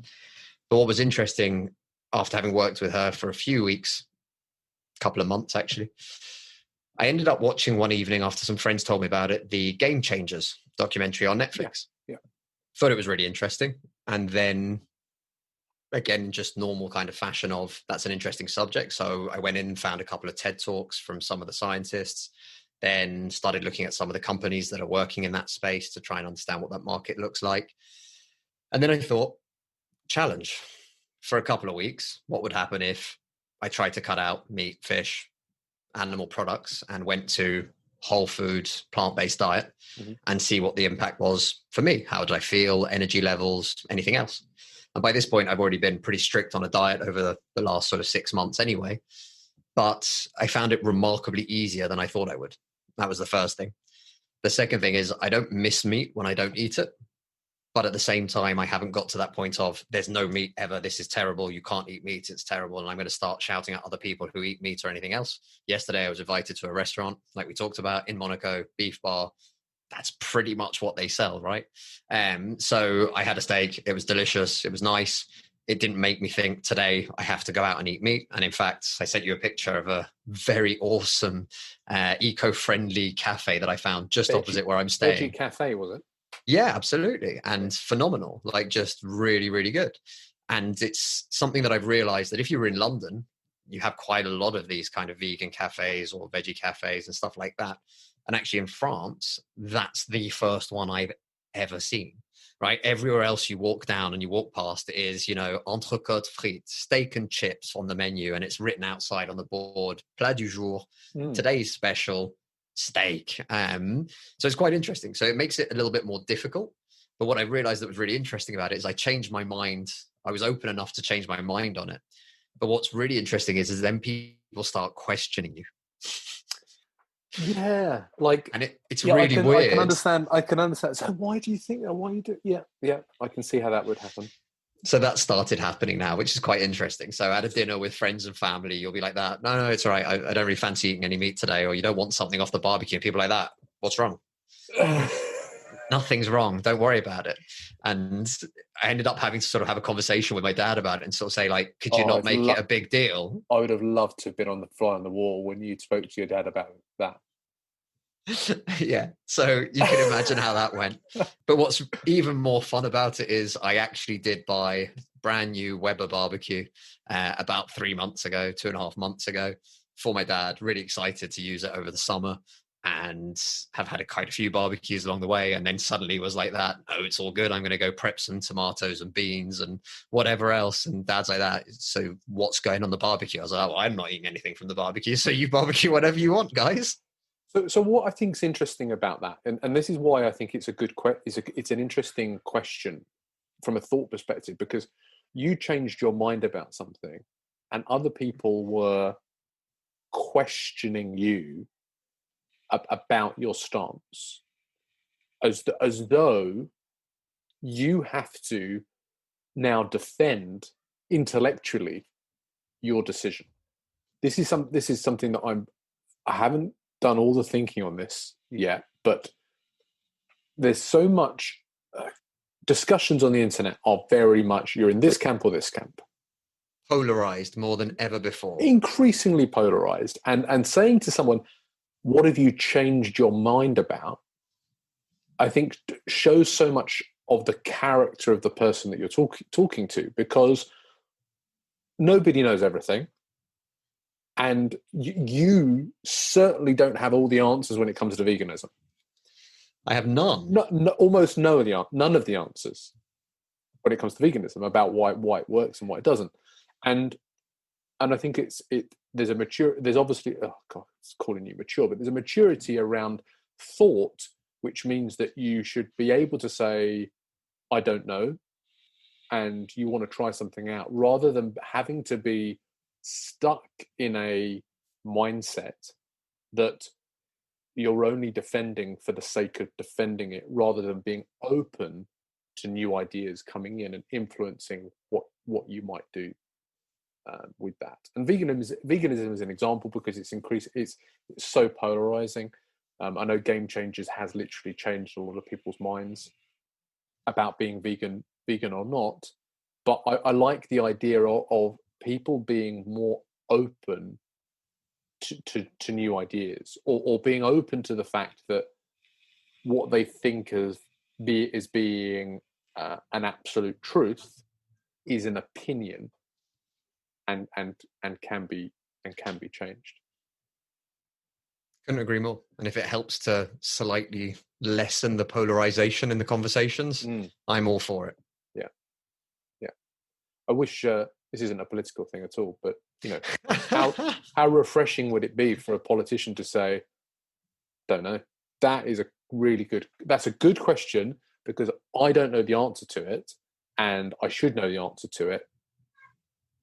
But what was interesting, after having worked with her for a few weeks, a couple of months actually, I ended up watching one evening after some friends told me about it, the Game Changers documentary on Netflix. Yeah. Thought it was really interesting. And then again, just normal kind of fashion of that's an interesting subject. So I went in and found a couple of TED Talks from some of the scientists, then started looking at some of the companies that are working in that space to try and understand what that market looks like. And then I thought, challenge for a couple of weeks. What would happen if I tried to cut out meat, fish, animal products and went to whole food, plant-based diet and see what the impact was for me? How did I feel, energy levels, anything else? And by this point, I've already been pretty strict on a diet over the last sort of 6 months anyway. But I found it remarkably easier than I thought I would. That was the first thing. The second thing is I don't miss meat when I don't eat it. But at the same time, I haven't got to that point of there's no meat ever. This is terrible. You can't eat meat. It's terrible. And I'm going to start shouting at other people who eat meat or anything else. Yesterday, I was invited to a restaurant, like we talked about, in Monaco, beef bar. That's pretty much what they sell, right? So I had a steak. It was delicious. It was nice. It didn't make me think today I have to go out and eat meat. And in fact, I sent you a picture of a very awesome eco-friendly cafe that I found just opposite where I'm staying. Veggie cafe, was it? Yeah, absolutely. And phenomenal, like just really, really good. And it's something that I've realized that if you're in London, you have quite a lot of these kind of vegan cafes or veggie cafes and stuff like that. And actually in France, that's the first one I've ever seen, right? Everywhere else you walk down and you walk past is, entrecôte frites, steak and chips on the menu. And it's written outside on the board, plat du jour, today's special, steak. So it's quite interesting. So it makes it a little bit more difficult. But what I realized that was really interesting about it is I changed my mind. I was open enough to change my mind on it. But what's really interesting is then people start questioning you. Yeah, and it's really weird. I can understand. So why do you think that? Why you do? Yeah. I can see how that would happen. So that started happening now, which is quite interesting. So at a dinner with friends and family, you'll be like that. No, it's all right. I don't really fancy eating any meat today. Or you don't want something off the barbecue. And people like that. What's wrong? Nothing's wrong. Don't worry about it. And I ended up having to sort of have a conversation with my dad about it and sort of say, like, could you not make it a big deal? I would have loved to have been on the fly on the wall when you spoke to your dad about that. Yeah. So you can imagine how that went. But what's even more fun about it is I actually did buy brand new Weber barbecue about 3 months ago, 2.5 months ago for my dad. Really excited to use it over the summer. And have had quite a few barbecues along the way, and then suddenly was like that. Oh, it's all good. I'm going to go prep some tomatoes and beans and whatever else. And Dad's like that. So what's going on the barbecue? I was like, well, I'm not eating anything from the barbecue. So you barbecue whatever you want, guys. So what I think is interesting about that, and this is why I think it's a good it's an interesting question from a thought perspective, because you changed your mind about something, and other people were questioning you about your stance, as though you have to now defend intellectually your decision. This is something that I haven't done all the thinking on this yet, but there's so much discussions on the internet are very much you're in this camp or this camp. Polarized more than ever before. Increasingly polarized, and saying to someone, what have you changed your mind about, I think shows so much of the character of the person that you're talking to, because nobody knows everything. And you certainly don't have all the answers when it comes to veganism. I have none. Almost none of the answers when it comes to veganism about why it works and why it doesn't. And I think there's obviously, oh God, it's calling you mature, but there's a maturity around thought, which means that you should be able to say, I don't know, and you want to try something out, rather than having to be stuck in a mindset that you're only defending for the sake of defending it, rather than being open to new ideas coming in and influencing what you might do with that. And veganism is an example because it's so polarizing. I know Game Changers has literally changed a lot of people's minds about being vegan or not, but I like the idea of people being more open to new ideas, or being open to the fact that what they think is being an absolute truth is an opinion, and can be changed. Couldn't agree more. And if it helps to slightly lessen the polarization in the conversations, I'm all for it. Yeah. I wish this isn't a political thing at all, but how refreshing would it be for a politician to say, "Don't know." That's a good question, because I don't know the answer to it, and I should know the answer to it.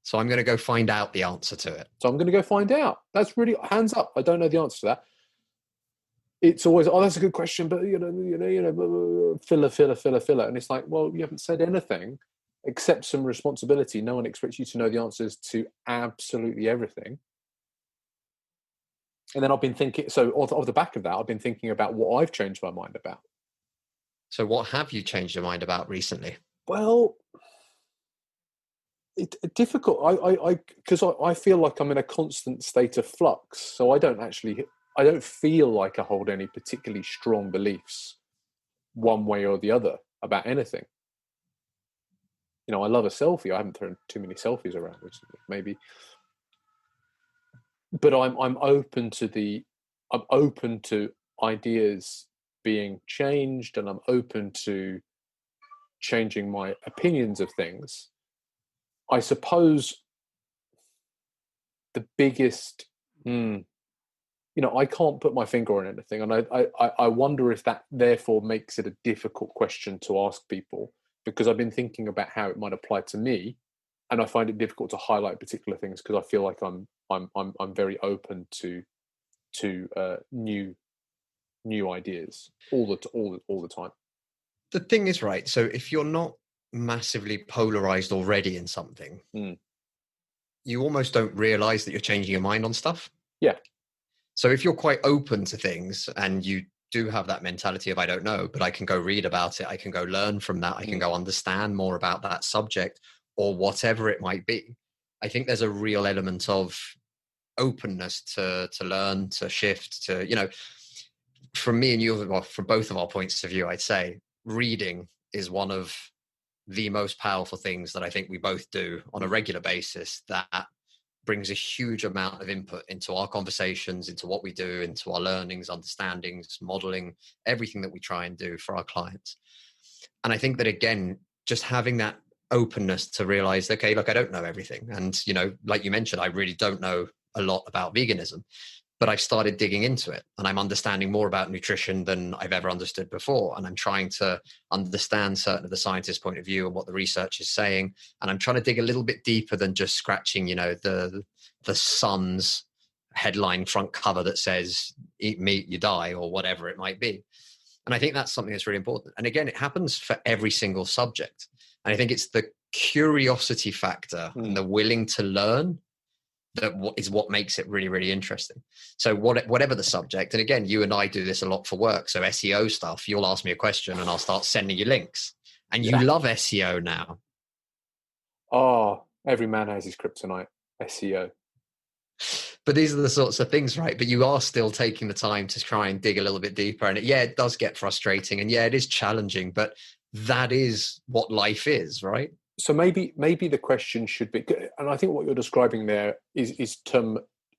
So I'm going to go find out the answer to it. So I'm going to go find out. That's really, hands up. I don't know the answer to that. It's always, oh, that's a good question, but filler. And it's like, well, you haven't said anything. Accept some responsibility. No one expects you to know the answers to absolutely everything. And then I've been thinking, so off the back of that, I've been thinking about what I've changed my mind about. So what have you changed your mind about recently? Well, it's difficult. Because I feel like I'm in a constant state of flux. So I don't feel like I hold any particularly strong beliefs one way or the other about anything. I love a selfie. I haven't thrown too many selfies around recently, maybe. But I'm open to ideas being changed, and I'm open to changing my opinions of things. I suppose the biggest, I can't put my finger on anything, and I wonder if that therefore makes it a difficult question to ask people, because I've been thinking about how it might apply to me, and I find it difficult to highlight particular things because I feel like I'm very open to new ideas all the time. The thing is, right, so if you're not massively polarized already in something, you almost don't realize that you're changing your mind on stuff. Yeah. So if you're quite open to things, and you do have that mentality of, I don't know, but I can go read about it, I can go learn from that, I can go understand more about that subject or whatever it might be, I think there's a real element of openness to learn, to shift, to, from me and you, well, from both of our points of view, I'd say reading is one of the most powerful things that I think we both do on a regular basis, that brings a huge amount of input into our conversations, into what we do, into our learnings, understandings, modeling, everything that we try and do for our clients. And I think that, again, just having that openness to realize, okay, look, I don't know everything. And, like you mentioned, I really don't know a lot about veganism, but I've started digging into it, and I'm understanding more about nutrition than I've ever understood before. And I'm trying to understand certain of the scientist's point of view and what the research is saying. And I'm trying to dig a little bit deeper than just scratching, the Sun's headline front cover that says, eat meat, you die, or whatever it might be. And I think that's something that's really important. And again, it happens for every single subject. And I think it's the curiosity factor and the willing to learn that is what makes it really, really interesting. So whatever the subject, and again, you and I do this a lot for work. So SEO stuff, you'll ask me a question and I'll start sending you links. And you love SEO now. Oh, every man has his kryptonite, SEO. But these are the sorts of things, right? But you are still taking the time to try and dig a little bit deeper. And it does get frustrating, and it is challenging, but that is what life is, right? So maybe the question should be, and I think what you're describing there is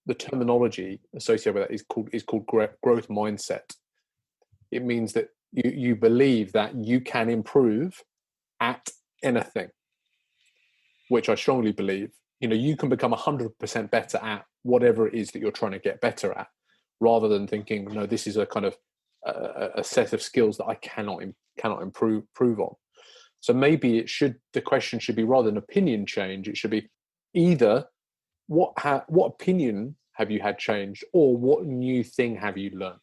the terminology associated with that is called growth mindset. It means that you believe that you can improve at anything, which I strongly believe. You can become 100% better at whatever it is that you're trying to get better at, rather than thinking, no, this is a kind of a set of skills that I cannot improve on. So maybe the question should be, rather than opinion change, it should be either what opinion have you had changed, or what new thing have you learned?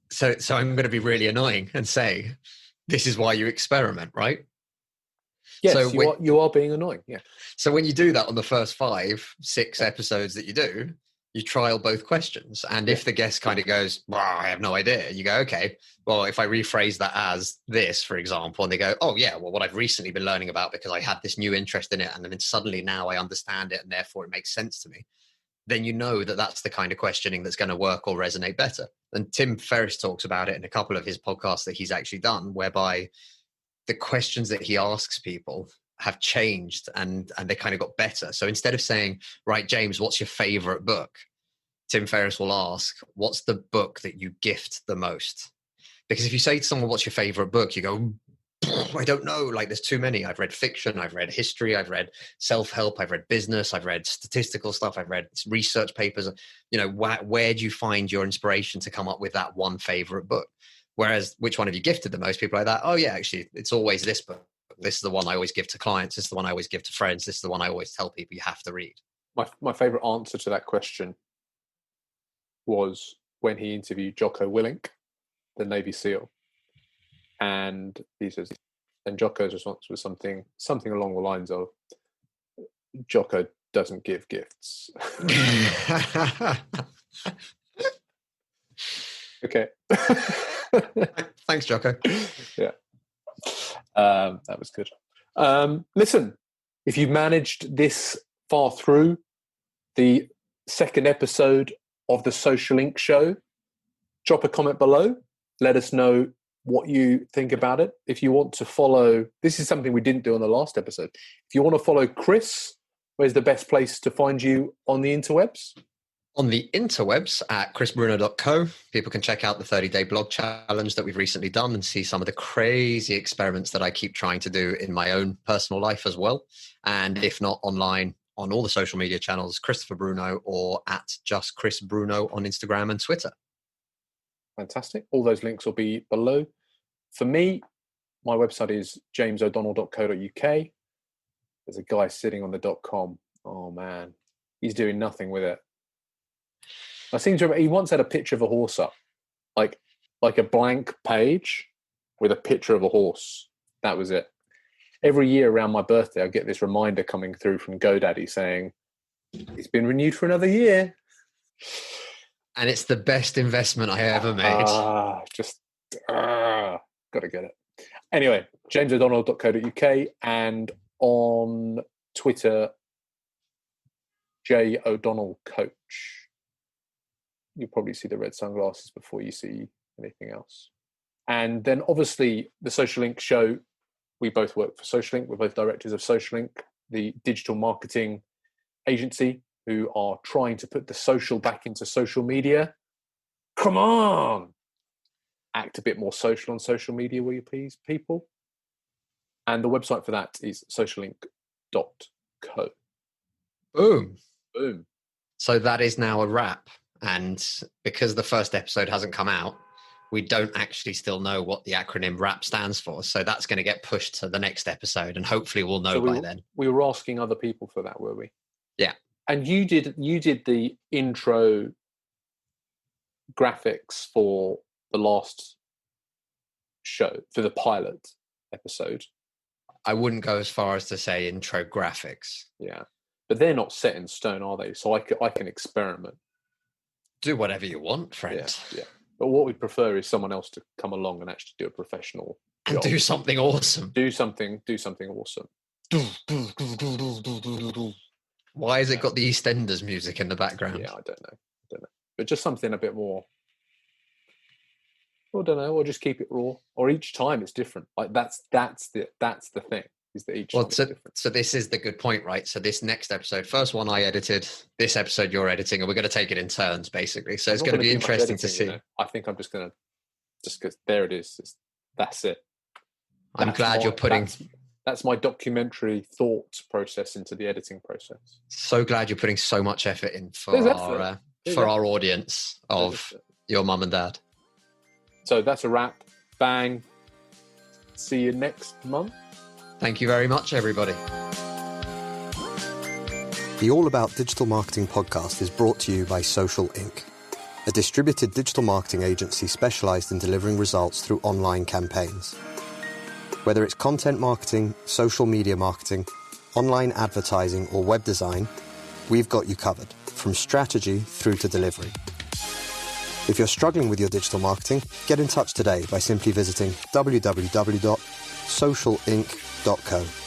So I'm going to be really annoying and say, this is why you experiment, right? Yes, so you are being annoying. Yeah. So when you do that on the first 5-6 episodes that you do, you trial both questions. And if the guest kind of goes, well, I have no idea, you go, okay, well, if I rephrase that as this, for example, and they go, oh yeah, well, what I've recently been learning about because I had this new interest in it, and then suddenly now I understand it and therefore it makes sense to me, then you know that that's the kind of questioning that's going to work or resonate better. And Tim Ferriss talks about it in a couple of his podcasts that he's actually done, whereby the questions that he asks people have changed and they kind of got better. So instead of saying, right, James, what's your favorite book? Tim Ferriss will ask, what's the book that you gift the most? Because if you say to someone, what's your favorite book? You go, I don't know. Like, there's too many. I've read fiction. I've read history. I've read self-help. I've read business. I've read statistical stuff. I've read research papers. Where do you find your inspiration to come up with that one favorite book? Whereas, which one have you gifted the most? People like that. Oh yeah, actually, it's always this book. This is the one I always give to clients. This is the one I always give to friends. This is the one I always tell people you have to read. My favorite answer to that question was when he interviewed Jocko Willink, the Navy SEAL. And he says, and Jocko's response was something along the lines of, Jocko doesn't give gifts. Okay. Thanks, Jocko. Yeah. That was good. Listen, if you've managed this far through the second episode of the Social Link Show, drop a comment below. Let us know what you think about it. If you want to follow, this is something we didn't do on the last episode. If you want to follow Chris, where's the best place to find you on the interwebs? On the interwebs at chrisbruno.co, people can check out the 30-day blog challenge that we've recently done and see some of the crazy experiments that I keep trying to do in my own personal life as well. And if not, online on all the social media channels, Christopher Bruno, or at just Chris Bruno on Instagram and Twitter. Fantastic. All those links will be below. For me, my website is jamesodonnell.co.uk. There's a guy sitting on the .com. Oh man, he's doing nothing with it. I seem to remember he once had a picture of a horse up, like a blank page with a picture of a horse. That was it. Every year around my birthday, I get this reminder coming through from GoDaddy saying, it's been renewed for another year. And it's the best investment I ever made. Gotta get it. Anyway, jamesodonnell.co.uk, and on Twitter, J O'Donnell Coach. You'll probably see the red sunglasses before you see anything else. And then obviously the Social Link Show, we both work for Social Link. We're both directors of Social Link, the digital marketing agency who are trying to put the social back into social media. Come on! Act a bit more social on social media, will you please, people? And the website for that is sociallink.co. Boom. Boom. So that is now a wrap. And because the first episode hasn't come out, we don't actually still know what the acronym WRAP stands for. So that's going to get pushed to the next episode, and hopefully we'll know by then. We were asking other people for that, were we? Yeah. And you did the intro graphics for the last show, for the pilot episode. I wouldn't go as far as to say intro graphics. Yeah. But they're not set in stone, are they? So I can experiment. Do whatever you want, friend. Yeah. But what we prefer is someone else to come along and actually do a professional job. And do something awesome. Do something awesome. Why has it got the EastEnders music in the background? Yeah, I don't know. But just something a bit more, I don't know, or just keep it raw. Or each time it's different. Like that's the thing. is that each Well, is different. so this is the good point, right? So this next episode, first one I edited, this episode you're editing, and we're going to take it in turns, basically. So it's going to be interesting to see. You know? I think I'm just going to, just because there it is. That's it. I'm glad you're putting... That's my documentary thought process into the editing process. So glad you're putting so much effort in for our audience of your mum and dad. So that's a wrap. Bang. See you next month. Thank you very much, everybody. The All About Digital Marketing podcast is brought to you by Social Inc., a distributed digital marketing agency specialized in delivering results through online campaigns. Whether it's content marketing, social media marketing, online advertising, or web design, we've got you covered, from strategy through to delivery. If you're struggling with your digital marketing, get in touch today by simply visiting www.socialinc.co.